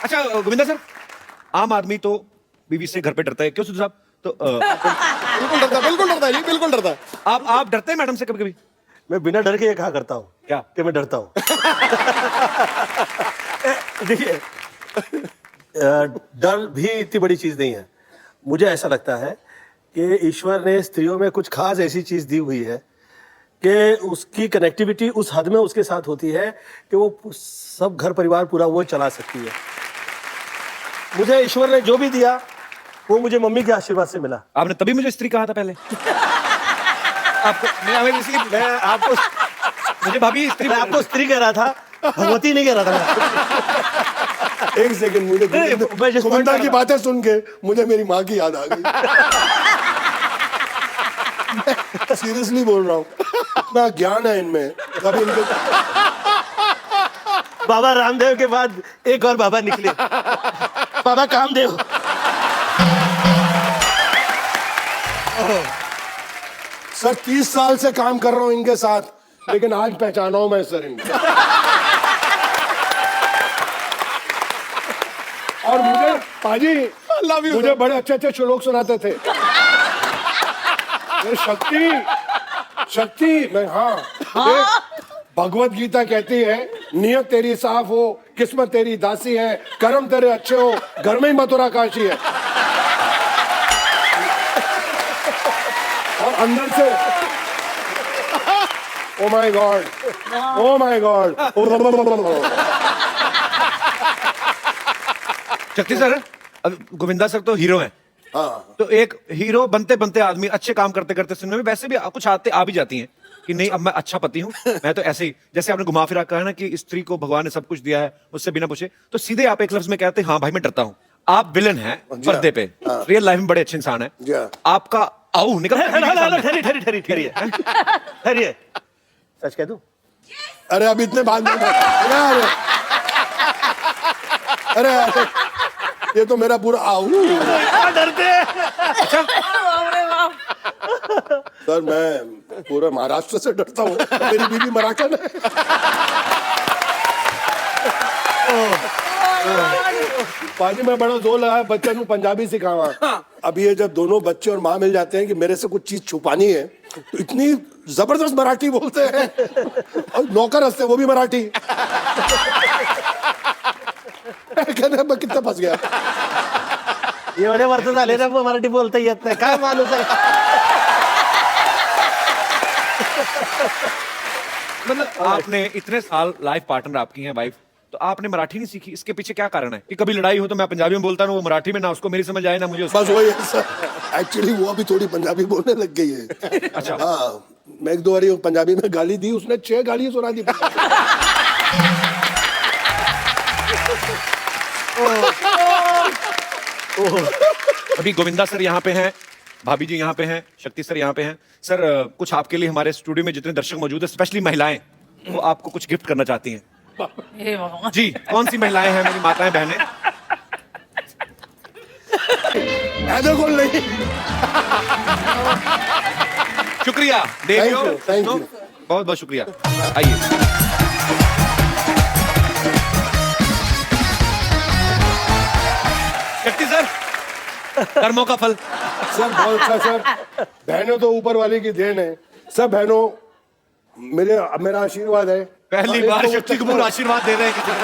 अच्छा गोविंदा सर, आम आदमी तो बीवी से घर पे डरता है, क्यों सुधु साहब? तो
बिल्कुल डरता है जी, बिल्कुल डरता है।
आप डरते हैं मैडम से कभी कभी?
मैं बिना डर के ये कहा करता हूँ
क्या?
कि मैं डरता हूँ। देखिए, डर भी इतनी बड़ी चीज नहीं है। मुझे ऐसा लगता है कि ईश्वर ने स्त्रियों में कुछ खास ऐसी चीज दी हुई है कि उसकी कनेक्टिविटी उस हद में उसके साथ होती है कि वो सब घर परिवार पूरा वो चला सकती है। मुझे ईश्वर ने जो भी दिया वो मुझे मम्मी के आशीर्वाद से मिला।
आपने तभी मुझे स्त्री कहा था पहले। आपको
मैं आपको
मुझे भाभी स्त्री
मैं आपको स्त्री कह रहा था, भगवती नहीं कह रहा था मैं।
एक सेकंड, मुझे
मैं जिस
गोविंदा
point
की
पर-
बातें सुन के मुझे मेरी माँ की याद आ गई। सीरियसली बोल रहा हूँ, इतना ज्ञान है इनमें। कभी इनके
बाबा रामदेव के बाद एक और बाबा निकले, बाबा कामदेव।
सर 30 साल से काम कर रहा हूँ इनके साथ, लेकिन आज पहचाना हूं मैं सर इनको। और मुझे पाजी मुझे बड़े अच्छे अच्छे श्लोक सुनाते थे। ये शक्ति मैं, हाँ, भगवत गीता कहती है, नियत तेरी साफ हो, किस्मत तेरी दासी है, कर्म तेरे अच्छे हो, घर में ही मथुरा काशी है। और अंदर से oh my God, oh my God.
शक्ति सर, अब गोविंदा सर तो हीरो हैं।
हाँ,
तो एक हीरो बनते बनते आदमी अच्छे काम करते करते सुनने में वैसे भी कुछ आते आ भी जाती हैं कि नहीं अब मैं अच्छा पति हूँ, मैं तो ऐसे ही, जैसे आपने घुमा फिरा कहा ना कि स्त्री को भगवान ने सब कुछ दिया है उससे बिना पूछे, तो सीधे आप एक लफ्ज में कहते हैं हाँ भाई मैं डरता हूँ। आप विलन हैं पर्दे पे, रियल लाइफ में बड़े अच्छे इंसान हैं।
जी हाँ।
आपका आओ निकल
ठहरिए, सच कह दूं?
अरे अब इतने बाद में अरे अरे अरे, ये तो मेरा पूरा आऊ।
डरते
बाप रे बाप।
सर मैं पूरे महाराष्ट्र से डरता हूँ, मेरी बीवी मराठन है। पाजी मैं बड़ा जोर लगा बच्चे को पंजाबी सिखावा। अब ये जब दोनों बच्चे और माँ मिल जाते हैं कि मेरे से कुछ चीज छुपानी है, तो इतनी जबरदस्त मराठी बोलते हैं। और नौकर हंसते, वो भी मराठी। कहने मैं कितना फंस गया।
एवढे वर्ष झाले ना मराठी बोलता येत नाही, काय माणूस आहे।
मतलब आपने इतने साल लाइफ पार्टनर आपकी हैं वाइफ, तो आपने मराठी नहीं सीखी, इसके पीछे क्या कारण है कि कभी लड़ाई हो तो मैं पंजाबी में बोलता हूँ, वो मराठी में, ना उसको मेरी समझ आए ना मुझे उसको।
बस वही है सर, एक्चुअली वो अभी थोड़ी पंजाबी बोलने लग गई है।
अच्छा।
हाँ, मैं एक दो बारी पंजाबी में गाली दी, उसने 6 गाली सुना दी।
अभी गोविंदा सर यहाँ पे हैं, भाभी जी यहाँ पे हैं, शक्ति सर यहाँ पे हैं। सर कुछ आपके लिए हमारे स्टूडियो में जितने दर्शक मौजूद है, स्पेशली महिलाएं, वो आपको कुछ गिफ्ट करना चाहती हैं।
हे भगवान।
जी, कौन सी महिलाएं हैं मेरी माताएं बहनें?
ऐसे कौन नहीं।
शुक्रिया,
Thank
देवियों,
you, thank you.
बहुत बहुत शुक्रिया। आइए। शक्ति सर, कर्मों का फल।
सर बहुत अच्छा सर, बहनों तो ऊपर वाले की देन है। सब बहनों मेरा आशीर्वाद है।
पहली
और
बार
एक तो
शक्ति कपूर आशीर्वाद दे रहे हैं किसी को।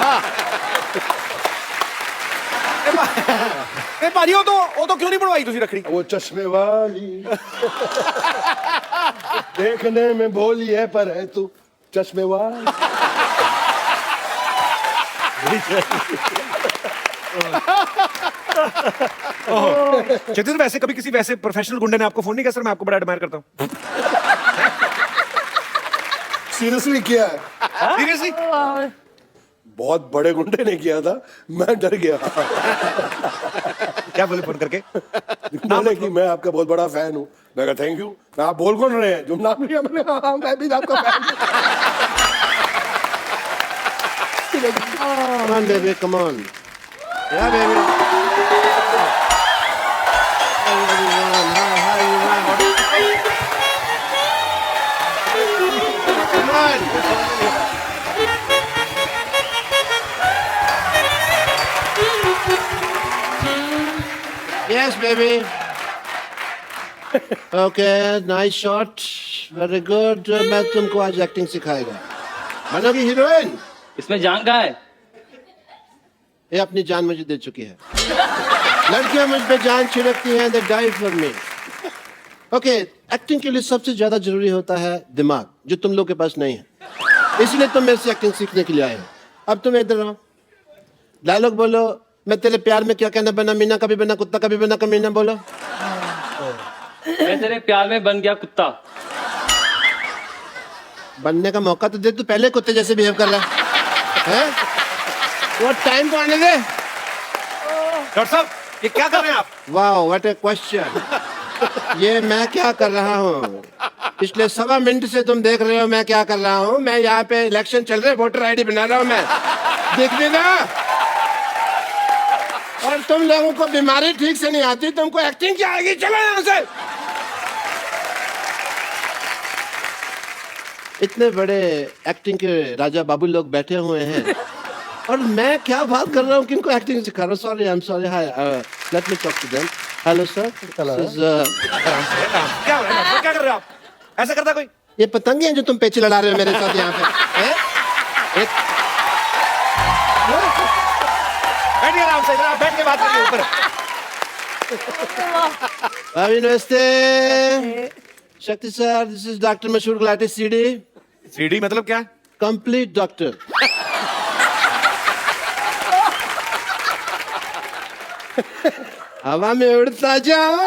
भाजी वो तो क्यों नहीं बनवाई तुसी रखड़ी?
वो चश्मे वाली देखने में भोली है पर है तू चश्मे वाली।
शक्ति सर, वैसे कभी किसी वैसे प्रोफेशनल गुंडे ने आपको फोन नहीं किया? सर मैं आपको बड़ा एडमायर करता हूँ।
सीरियसली किया है,
सीरियसली?
बहुत बड़े गुंडे ने किया था, मैं डर गया।
क्या बोले फोन करके?
बोले कि मैं आपका बहुत बड़ा फैन हूँ। मैं कहा थैंक यू। आप बोल कौन रहे हैं? जो नाम लिया मैंने कहा हाँ, मैं भी आपका फैन हूँ।
Come on, baby, come on. Yeah, baby. Hi, everyone. Hi, everyone. Come on. Yes, baby. Okay, nice shot.
Very good, मैं तुमको आज एक्टिंग सिखाएगा। बनोगी हीरोइन।
इसमें जान कहाँ है?
ये अपनी जान मुझे दे चुकी है। लड़कियां मुझ पे जान छिड़कती हैं, they die for me. Okay, acting के लिए सबसे ज्यादा जरूरी होता है दिमाग, जो तुम लोग के पास नहीं है। इसलिए तुम मेरे से एक्टिंग सीखने के लिए आए हो। अब तुम इधर आओ, डायलॉग बोलो। मैं तेरे प्यार में क्या कहना बना मीना, कभी बना कुत्ता, कभी बना कमीना। बोलो।
मैं तेरे प्यार में बन गया कुत्ता।
बनने का मौका तो दे, तू पहले कुत्ते जैसे बिहेव कर रहा है। वो टाइम को आने दे।
डॉक्टर साहब ये क्या कर रहे हैं आप?
वाह, व्हाट ए क्वेश्चन। ये मैं क्या कर रहा हूँ? पिछले 1.25 मिनट से तुम देख रहे हो मैं क्या कर रहा हूँ। मैं यहाँ पे इलेक्शन चल रहे हैं, वोटर आईडी बना रहा हूँ मैं। देख लेना। और तुम लोगों को बीमारी ठीक से नहीं आती, तुमको एक्टिंग क्या आएगी? चलो यहाँ से। इतने बड़े एक्टिंग के राजा बाबू लोग बैठे हुए हैं और मैं क्या बात कर रहा हूँ, किनको एक्टिंग सिखा रहा हूँ। Sorry, I am sorry. Hi, let me talk to them. Hello sir.
क्या हो रहा है? क्या कर रहे हो आप? ऐसा करता कोई?
ये पतंगे हैं जो तुम पेच लड़ा रहे हो मेरे साथ यहाँ पे, हैं?
बैठिए आराम से, आप बैठ के बात करिए ऊपर।
अभी नमस्ते शक्ति सर, दिस इज डॉक्टर मशहूर गुलाटी सीडी।
सीडी मतलब क्या?
Complete doctor. हवा में उड़ता जाओ।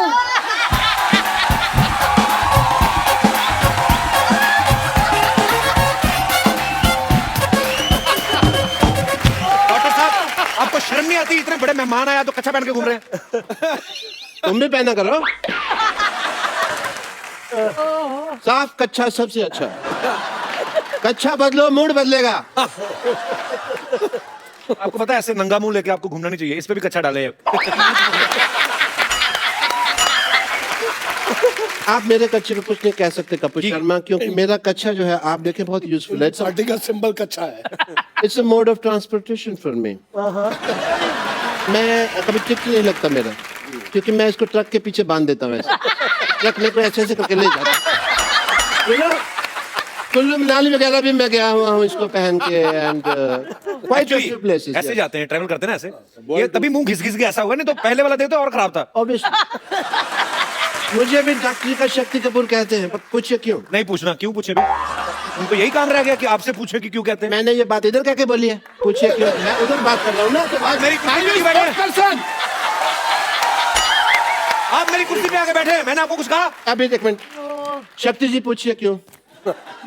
आपको शर्म नहीं आती? इतने बड़े मेहमान आया तो कच्छा पहन के घूम रहे हैं।
तुम भी पहना करो। साफ कच्छा सबसे अच्छा। कच्छा बदलो, मूड बदलेगा।
आपको पता है ऐसे नंगा मुंह लेके आपको घूमना नहीं चाहिए। इस पे भी कच्छा डाले।
आप मेरे कच्छे को कुछ नहीं कह सकते कपूर शर्मा, क्योंकि मेरा कच्छा जो है आप देखें बहुत यूजफुल है।
पार्टी का सिंबल कच्चा है।
It's a mode of transportation for me. मैं कभी ट्रिक नहीं लगता मेरा, क्योंकि मैं इसको ट्रक के पीछे बांध देता हूँ। ट्रक में कोई अच्छे से करके ले जाता। कुल्लू मनाली वगैरह भी मैं गया हुआ हूँ इसको पहन के। And quite beautiful places.
ऐसे जाते हैं, ट्रैवल करते हैं ना ऐसे। ये तभी मुंह घिस घिस के ऐसा हुआ, नहीं तो पहले वाला देते और खराब था।
ऑब्वियसली मुझे भी डॉक्टरी का शक्ति कपूर कहते हैं, पर पूछिए क्यों?
नहीं पूछना, क्यों पूछे भी? उनको यही काम रह गया कि आपसे पूछे कि क्यों कहते हैं।
मैंने ये बात इधर कह के बोली है, पूछिए क्यों? मैं उधर बात कर रहा हूँ ना, तो
आप मेरी कुर्सी पे बैठे हैं। आप मेरी कुर्सी पे आके बैठे हैं, मैंने आपको कुछ कहा?
अभी एक मिनट। शक्ति जी पूछिए क्यों?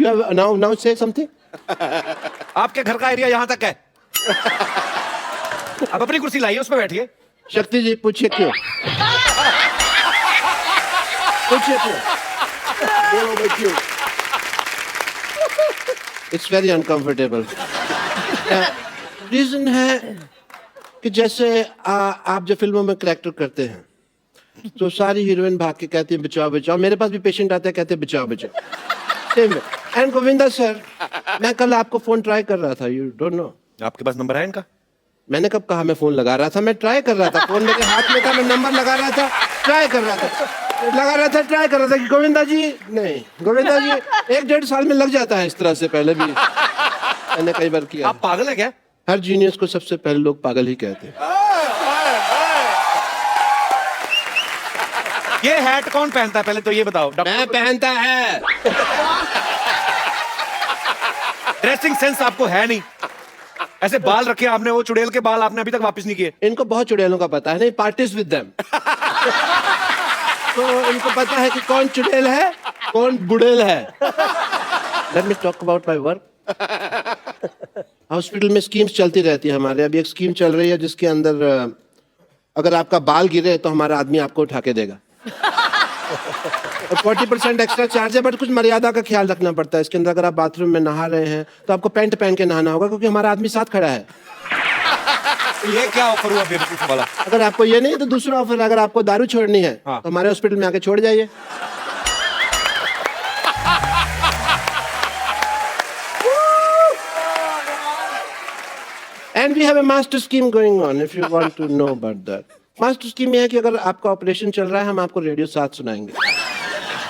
You have now say something?
आपके घर का एरिया यहाँ तक है। आप अपनी कुर्सी लाइए, उस पर बैठिए।
शक्ति जी पूछिए क्यों? पूछिए क्यों? बोलो भाई क्यों? It's very uncomfortable. रीजन है कि जैसे आप जो फिल्मों में करैक्टर करते हैं तो सारी हीरोइन भाग के कहती है बचाओ बचाओ। मेरे पास भी पेशेंट आते हैं, कहते हैं बचाओ बचाओ। एंड गोविंदा सर, मैं कल आपको फोन ट्राई कर रहा था। You don't know?
आपके पास नंबर है इनका?
मैंने कब कहा मैं फोन लगा रहा था? मैं ट्राई कर रहा था, फोन मेरे हाथ में था, मैं नंबर लगा रहा था, ट्राई कर रहा था, ट्राई कर रहा था कि गोविंदा जी नहीं, गोविंदा जी 1-1.5 साल में लग जाता है इस तरह से। पहले भी मैंने कई बार किया।
आप पागल है क्या?
हर जीनियस को सबसे पहले लोग पागल ही कहते हैं।
ये हैट कौन पहनता है पहले तो ये बताओ?
मैं पहनता है।
ड्रेसिंग सेंस आपको है नहीं। ऐसे बाल रखे आपने, वो चुड़ैल के बाल आपने अभी तक वापस नहीं किए।
इनको बहुत चुड़ैलों का पता है, नहीं पार्टीज विद देम। तो इनको पता है कि कौन चुड़ैल है, कौन बुड़ैल है। Late me talk about my work. Hospital में स्कीम्स चलती रहती है हमारे। अभी एक स्कीम चल रही है जिसके अंदर अगर आपका बाल गिरे तो हमारा आदमी आपको उठा के देगा। और 40% एक्स्ट्रा चार्ज है, बट कुछ मर्यादा का ख्याल रखना पड़ता है। इसके अंदर अगर आप बाथरूम में नहा रहे हैं तो आपको पैंट पहन के नहाना होगा, क्योंकि हमारा आदमी साथ खड़ा है।
ये क्या ऑफर हुआ बेवकूफ वाला?
अगर आपको ये नहीं तो दूसरा ऑफर, अगर आपको दारू छोड़नी है
हाँ।
तो हमारे हॉस्पिटल में आके छोड़ जाइए। And we have a master scheme going on, if you want to know about that. Master scheme ये है कि अगर आपका ऑपरेशन चल रहा है हम आपको रेडियो साथ सुनाएंगे।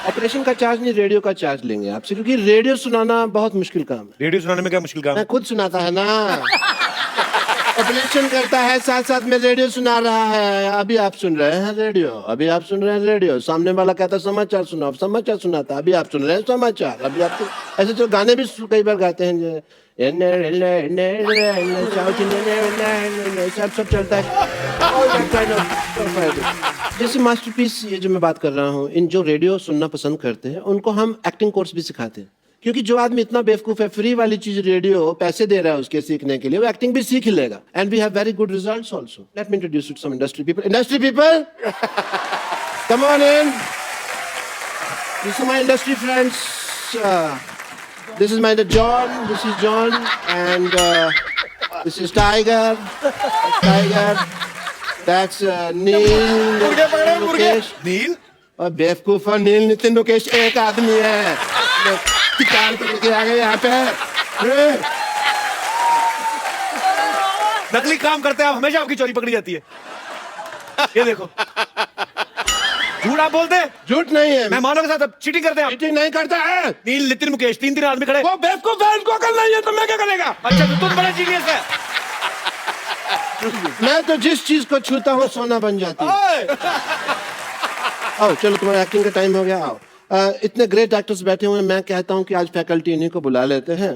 ऑपरेशन का चार्ज नहीं, रेडियो का चार्ज लेंगे आपसे, क्योंकि रेडियो सुनाना बहुत मुश्किल काम है।
रेडियो सुनाने में क्या मुश्किल काम है?
मैं खुद सुनाता है ना। ऑपरेशन करता है, साथ साथ में रेडियो सुना रहा है। अभी आप सुन रहे हैं रेडियो, अभी आप सुन रहे हैं रेडियो। सामने वाला कहता है समाचार सुनाओ, समाचार सुनाता, अभी आप सुन रहे हैं समाचार। अभी आप ऐसे तो गाने भी कई बार गाते हैं, सब चलता है। जैसे मास्टरपीस ये जो मैं बात कर रहा हूँ, इन जो रेडियो सुनना पसंद करते हैं उनको हम एक्टिंग कोर्स भी सिखाते हैं, क्योंकि जो आदमी इतना बेवकूफ है, फ्री वाली चीज रेडियो पैसे दे रहा है उसके सीखने के लिए, वो एक्टिंग भी सीख लेगा। And we have very good results also. Let me introduce you to some industry people. Industry people, come on in. This is my industry friends. This is my John. This is John, and this is Tiger. That's Tiger. That's Neil. Mukesh.
नील
और बेवकूफ और नील नितिन मुकेश एक आदमी है। Car करके आ गए यहाँ पे।
नकली काम करते हैं आप, हमेशा आपकी चोरी पकड़ी जाती है। ये देखो, झूठ आप बोलते हैं।
झूठ नहीं है,
मेहमानों के साथ चीटिंग करते हैं आप।
चीटिंग नहीं करता है।
नील, नितिन, मुकेश, तीन आदमी खड़े।
वो बेवकूफ है, उनको अकल नहीं है, तो मैं क्या करेगा?
अच्छा, तो तुम बड़ा जीनियस है।
मैं तो जिस चीज को छूता हूँ सोना बन जाती है। आओ चलो, तुम्हारा एक्टिंग का टाइम हो गया। आओ। इतने ग्रेट एक्टर्स बैठे हुए हैं, मैं कहता हूँ कि आज फैकल्टी इन्हीं को बुला लेते हैं।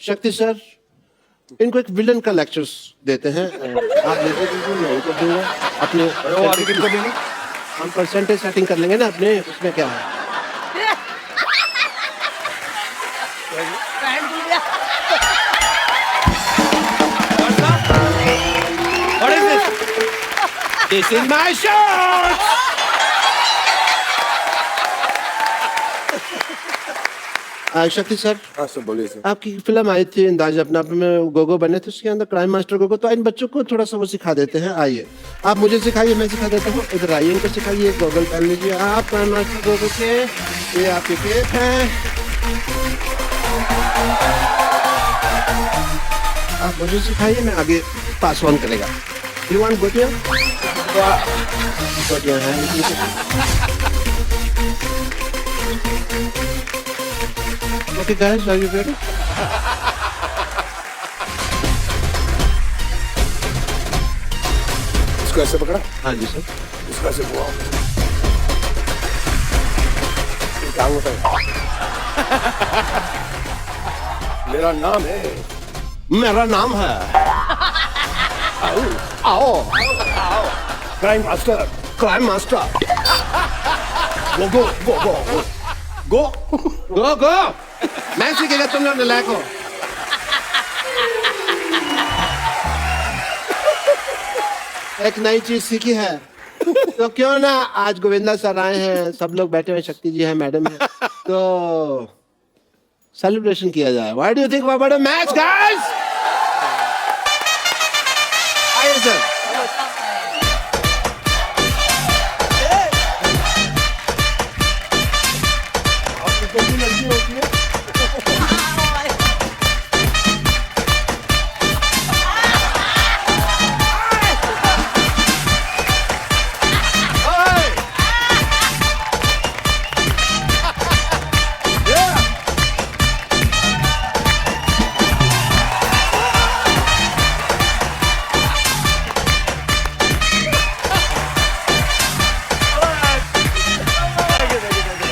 शक्ति सर, इनको एक विलन का लेक्चर्स देते हैं। आप लेते दीजिए, मैं इनको दूंगा। अपने
आगे किनको देंगे?
हम परसेंटेज सेटिंग कर लेंगे ना अपने, उसमें क्या है।
What is this?
This is my shirt. शक्ति सर,
हाँ सर बोलिए सर।
आपकी फिल्म आई थी अंदाज अपना आप में, गोगो बने थे, उसके अंदर क्राइम मास्टर गोगो। तो इन बच्चों को थोड़ा सा वो सिखा देते हैं। आइए, आप मुझे सिखाइए, मैं सिखा देता हूँ। इधर आइए, इनको सिखाइए। गॉगल पहन लीजिए आप क्राइम मास्टर गोगो के। ये आपके टेप हैं, आप मुझे सिखाइए, मैं आगे पास ऑन करेगा। यू वांट गोटिया? गोटिया है। Okay guys, are you ready?
इसको ऐसे पकड़ा,
हाँ जी सर।
इसको ऐसे घुमाओ। ये क्या होता है? मेरा नाम है।
मेरा नाम है। आओ।
Crime master.
Crime master.
Go go go go go
go go. मैं सीखेगा, तुम लोग नलायक हो। एक नई चीज सीखी है, तो क्यों ना आज गोविंदा सर आए हैं, सब लोग बैठे हुए, शक्ति जी है, मैडम है, तो सेलिब्रेशन किया जाए। Why do you think about a match, guys? आइए sir.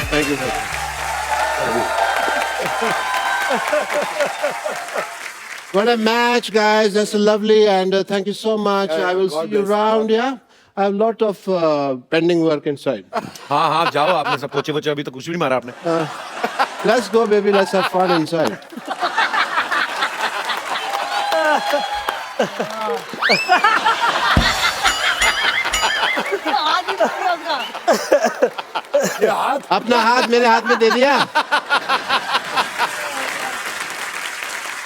Thank you, sir. What a match, guys. That's lovely, and thank you so much. I will see you around, yeah? I have a lot of pending work inside.
हाँ हाँ, जाओ। आपने सब पोचे वोचे अभी तो कुछ भी नहीं मारा आपने।
Let's go, baby. Let's have fun inside. अपना हाथ मेरे हाथ में दे दिया।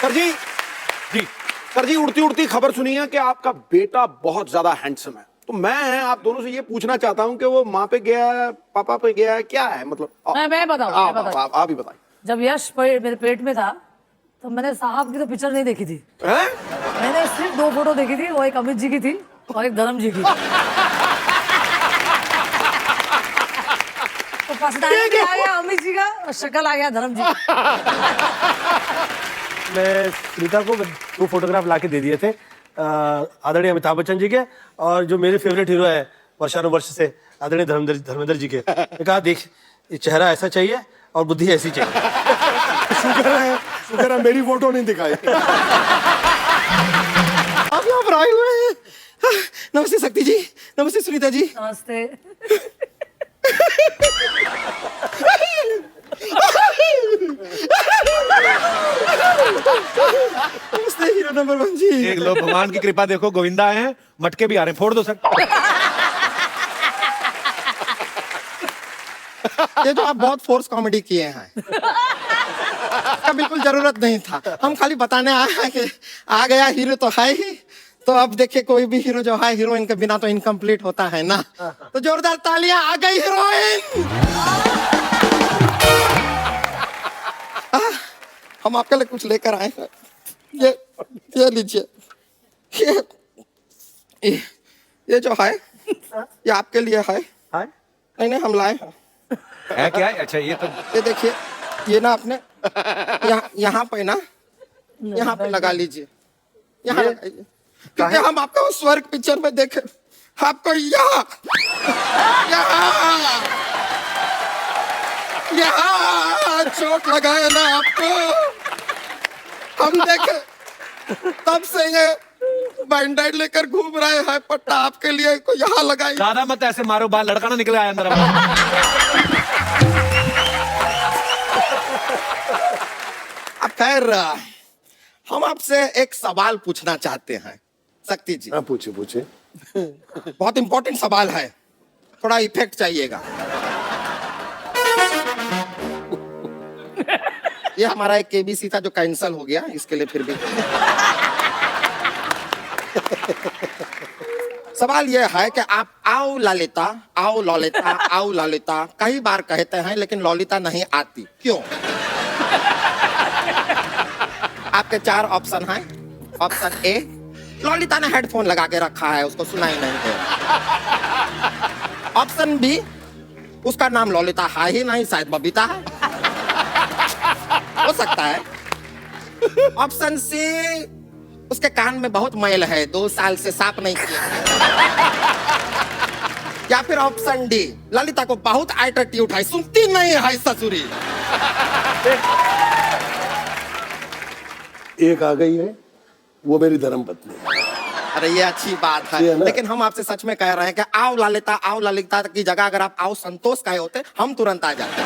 सर जी, सर जी, उड़ती उड़ती खबर सुनी है कि आपका बेटा बहुत ज्यादा हैंडसम है। तो मैं आप दोनों से ये पूछना चाहता हूँ कि वो माँ पे गया है, पापा पे गया है, क्या है मतलब?
मैं बताऊं,
आप ही बताइए।
जब यश मेरे पेट में था, तो मैंने साहब की तो पिक्चर नहीं देखी थी।
हैं?
मैंने सिर्फ 2 फोटो देखी थी। वो एक अमित जी की थी और एक धर्म जी की। पछताने भी आ गया अमित जी का और शक्ल आ गया धर्म जी का।
मैं सुनीता को 2 फोटोग्राफ लाके दे दिए थे आदरणीय अमिताभ बच्चन जी के, और जो मेरे फेवरेट हीरो है वर्षानुवर्ष से आदरणीय धर्मेंद्र जी के। मैं कहा देख, ये चेहरा ऐसा चाहिए और बुद्धि ऐसी चाहिए।
शुक्र है मेरी फोटो नहीं दिखाई।
आप यहाँ पर आए हुए हैं। नमस्ते शक्ति जी, नमस्ते सुनीता जी।
नमस्ते।
नमस्ते हीरो नंबर 1 जी।
देख लो, भगवान की कृपा देखो, गोविंदा आए हैं, मटके भी आ रहे हैं, फोड़ दो सर।
ये तो आप बहुत फोर्स कॉमेडी किए हैं। इसका बिल्कुल जरूरत नहीं था। हम खाली बताने आए हैं कि आ गया हीरो तो है ही, तो अब देखिए कोई भी हीरो जो है हीरोइन के बिना तो इनकम्प्लीट होता है ना। तो जोरदार तालियां, आ गई हीरोइन। हम आपके लिए कुछ लेकर आए हैं। ये लीजिए। ये जो है ये आपके लिए है। नहीं हम लाए हैं।
है क्या? अच्छा, ये तो
ये देखिए, ये ना आपने यहाँ पे ना, यहाँ पे लगा लीजिए, यहाँ लगाइए, क्योंकि हम आपको स्वर्ग पिक्चर में देखे, आपको यहाँ चोट लगाए ना आपको, हम देखे, तब से ये बैंडेड लेकर घूम रहे हैं। पट्टा आपके लिए को यहाँ लगाई।
ज्यादा मत ऐसे मारो, बाल लड़का ना निकले आए अंदर।
अब खैर, हम आपसे एक सवाल पूछना चाहते हैं शक्ति जी।
हाँ पूछे पूछे।
बहुत इंपॉर्टेंट सवाल है, थोड़ा इफेक्ट चाहिएगा। ये हमारा एक केबीसी था जो कैंसिल हो गया, इसके लिए फिर भी सवाल यह है कि आप आओ ललिता, आओ ललिता, आओ ललिता कई बार कहते हैं, लेकिन ललिता नहीं आती, क्यों? आपके 4 ऑप्शन हैं। ऑप्शन ए, ललिता ने हेडफोन लगा के रखा है, उसको सुनाई नहीं दे। ऑप्शन बी, उसका नाम ललिता है ही नहीं, शायद बबीता है, हो सकता है। ऑप्शन सी, उसके कान में बहुत मैल है, 2 साल से साफ नहीं किया। या फिर ऑप्शन डी, ललिता को बहुत एटीट्यूड है, सुनती नहीं है ससुरी।
एक आ गई है, वो मेरी धर्मपत्नी है।
अरे ये अच्छी बात
ये
है,
है ना?
लेकिन हम आपसे सच में कह रहे हैं कि आओ ललिता की जगह अगर आप आओ संतोष कहे होते, हम तुरंत आ जाते।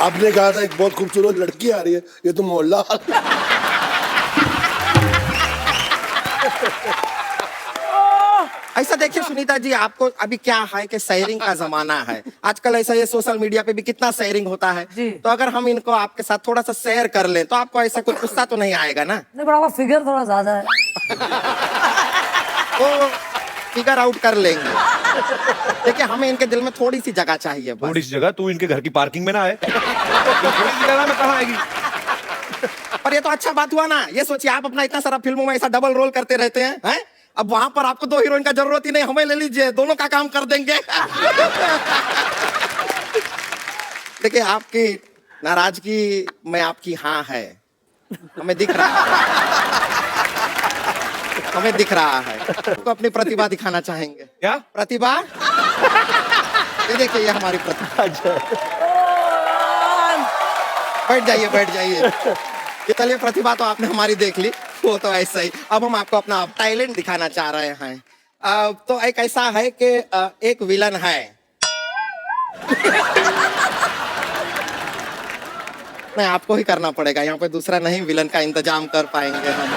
आपने कहा था एक बहुत खूबसूरत लड़की आ रही है, ये तो मोहल्ला।
ऐसा देखिए सुनीता जी, आपको अभी क्या है कि शेयरिंग का जमाना है आजकल। ऐसा ये सोशल मीडिया पे भी कितना शेयरिंग होता है, तो अगर हम इनको आपके साथ थोड़ा सा शेयर कर लें तो आपको ऐसा कुछ गुस्सा तो नहीं आएगा ना?
नहीं, पर आपका फिगर थोड़ा ज्यादा है।
तो फिगर आउट कर लेंगे। देखिए हमें इनके दिल में थोड़ी सी जगह चाहिए बस।
थोड़ी सी जगह? तू इनके घर की पार्किंग में ना आए। थोड़ी सी जगह में कहाँ आएगी?
पर ये तो अच्छा बात हुआ ना। ये सोचिए, आप अपना इतना सारा फिल्मों में ऐसा डबल रोल करते रहते हैं, अब वहां पर आपको 2 हीरोइन का जरूरत ही नहीं, हमें ले लीजिए, दोनों का काम कर देंगे। देखिए आपकी नाराजगी में आपकी हाँ है, हमें दिख रहा है, हमें दिख रहा है। तो अपनी प्रतिभा दिखाना चाहेंगे
क्या
प्रतिभा? ये देखिए, ये हमारी प्रतिभा। बैठ जाइए, बैठ जाइए। ये चलिए, प्रतिभा तो आपने हमारी देख ली, वो तो ऐसा ही। अब हम आपको अपना टैलेंट दिखाना चाह रहे हैं। तो एक ऐसा है कि एक विलन है। नहीं, आपको ही करना पड़ेगा, यहाँ पे दूसरा नहीं विलन का इंतजाम कर पाएंगे हम।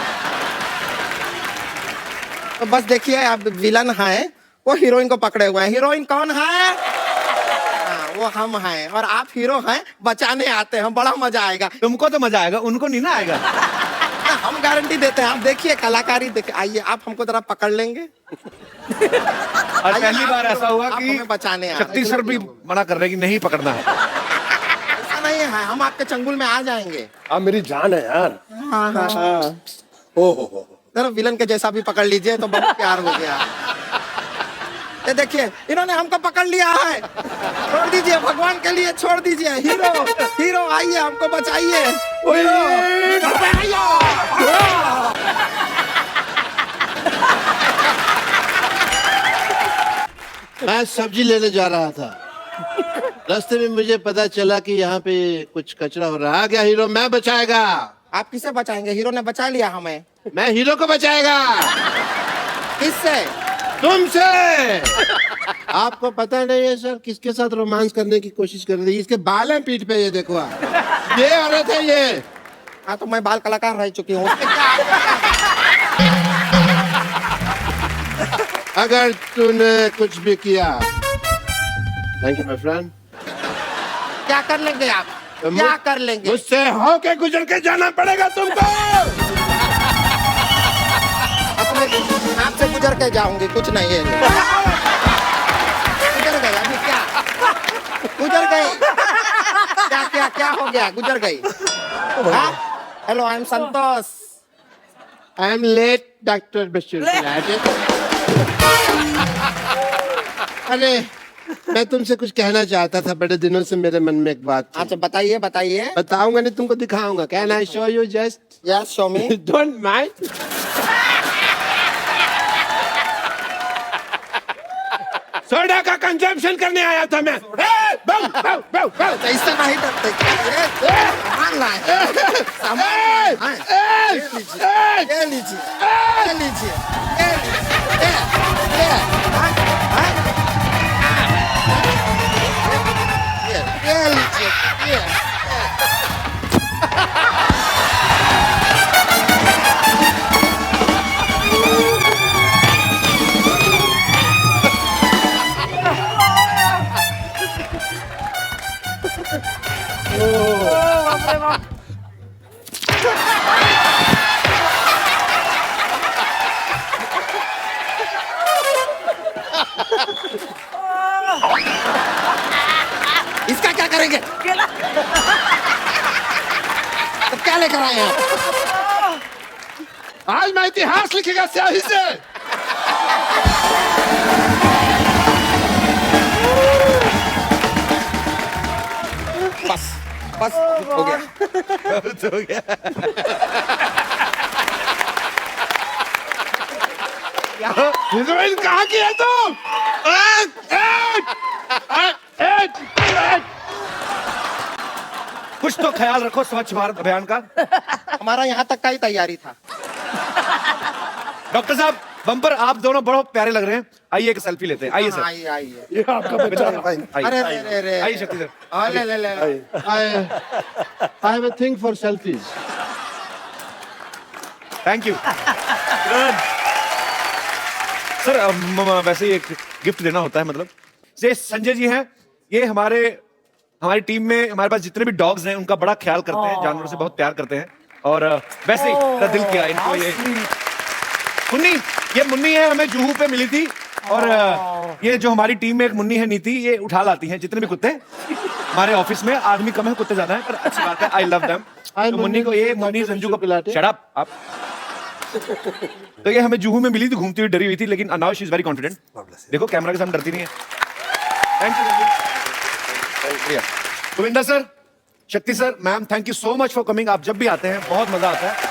तो बस देखिए, अब विलन है, वो हीरोइन को पकड़े हुए हैं। हीरोइन कौन है? वो हम हैं, और आप हीरो हैं, बचाने आते हैं। बड़ा मजा आएगा।
तुमको तो मजा आएगा, उनको नहीं ना आएगा।
हम गारंटी देते हैं। आप देखिए कलाकारी, देखिए। आइए, आप हमको जरा पकड़ लेंगे।
और पहली बार ऐसा हुआ
आप
कि
हमें बचाने आए।
शक्ति सर भी मना कर रहे कि नहीं पकड़ना है।
ऐसा नहीं है, हम आपके चंगुल में आ जाएंगे।
आप मेरी जान है यार।
हाँ हाँ,
ओ हो।
जरा विलन के जैसा भी पकड़ लीजिए तो बहुत प्यार हो गया। ये देखिए इन्होंने हमको पकड़ लिया है, छोड़ दीजिए, भगवान के लिए छोड़ दीजिए। हीरो हीरो आइए, हमको बचाइए।
मैं सब्जी लेने जा रहा था, रास्ते में मुझे पता चला कि यहाँ पे कुछ कचरा हो रहा है। आ गया हीरो, मैं बचाएगा।
आप किसे बचाएंगे? हीरो ने बचा लिया हमें।
मैं हीरो को बचाएगा।
किससे?
तुमसे। आपको पता नहीं है सर किसके साथ रोमांस करने की कोशिश कर रही है? इसके बाल हैं पीठ पे, ये देखो आप। ये औरत है ये।
हाँ तो मैं बाल कलाकार रह चुकी हूँ।
अगर तूने कुछ भी किया, थैंक यू माय फ्रेंड।
क्या कर लेंगे आप? क्या कर लेंगे?
मुझसे होके गुजर के जाना पड़ेगा तुमको।
आपसे गुजर के जाऊंगी, कुछ नहीं है। गुजर गई अभी, क्या गुजर गई? क्या क्या क्या हो गया? गुजर गई। Hello, I am Santosh.
I am late doctor Basheer. अरे मैं तुमसे कुछ कहना चाहता था, बड़े दिनों से मेरे मन में एक बात थी।
अच्छा बताइए बताइए।
बताऊंगा नहीं, तुमको दिखाऊंगा। Can I show you just?
Yes show me.
Don't mind. Soda का कंजम्पशन करने आया था मैं।
ऐसा नहीं डरते। सामान लाए, सामान लाए। ये लीजिए, ये लीजिए, ये लीजिए, ये लीजिए, ये। इसका क्या करेंगे? तो क्या लेकर आए हैं?
आज मैं इतिहास लिखेगा स्याही से।
बस बस हो गया।
हो गया।
हीरोइन कहाँ की है तुम?
कुछ तो ख्याल रखो स्वच्छ भारत अभियान का।
हमारा यहाँ तक का ही तैयारी था।
डॉक्टर साहब, बम्पर आप दोनों बहुत प्यारे लग रहे हैं। आइए एक सेल्फी लेते हैं। आइए सर।
आइए आइए।
ये आपका बच्चा है भाई।
अरे अरे अरे
आइए शक्ति सर।
ले ले ले।
I have a thing for selfies.
Thank you sir. वैसे ही एक गिफ्ट देना होता है, मतलब ये संजय जी हैं, ये हमारी टीम में हमारे पास जितने भी डॉग्स हैं उनका बड़ा ख्याल करते हैं, जानवरों से बहुत प्यार करते हैं। और वैसे ही मेरा दिल किया इनको ये मुन्नी है, हमें जुहू पे मिली थी। और ये जो हमारी टीम में एक मुन्नी है नीति, ये उठा लाती हैं जितने भी कुत्ते हमारे ऑफिस में। आदमी कम है, कुत्ते ज्यादा हैं, पर अच्छी बात है। I love them. तो मुन्नी को ये मुन्नी संजू को शट अप आप। तो ये हमें जुहू में मिली थी, घूमती हुई डरी हुई थी, लेकिन now she is very confident. देखो कैमरा के सामने डरती नहीं है। थैंक यू गोविंदा सर, शक्ति sir, ma'am, thank you so much for coming. आप जब भी आते हैं बहुत मजा आता है।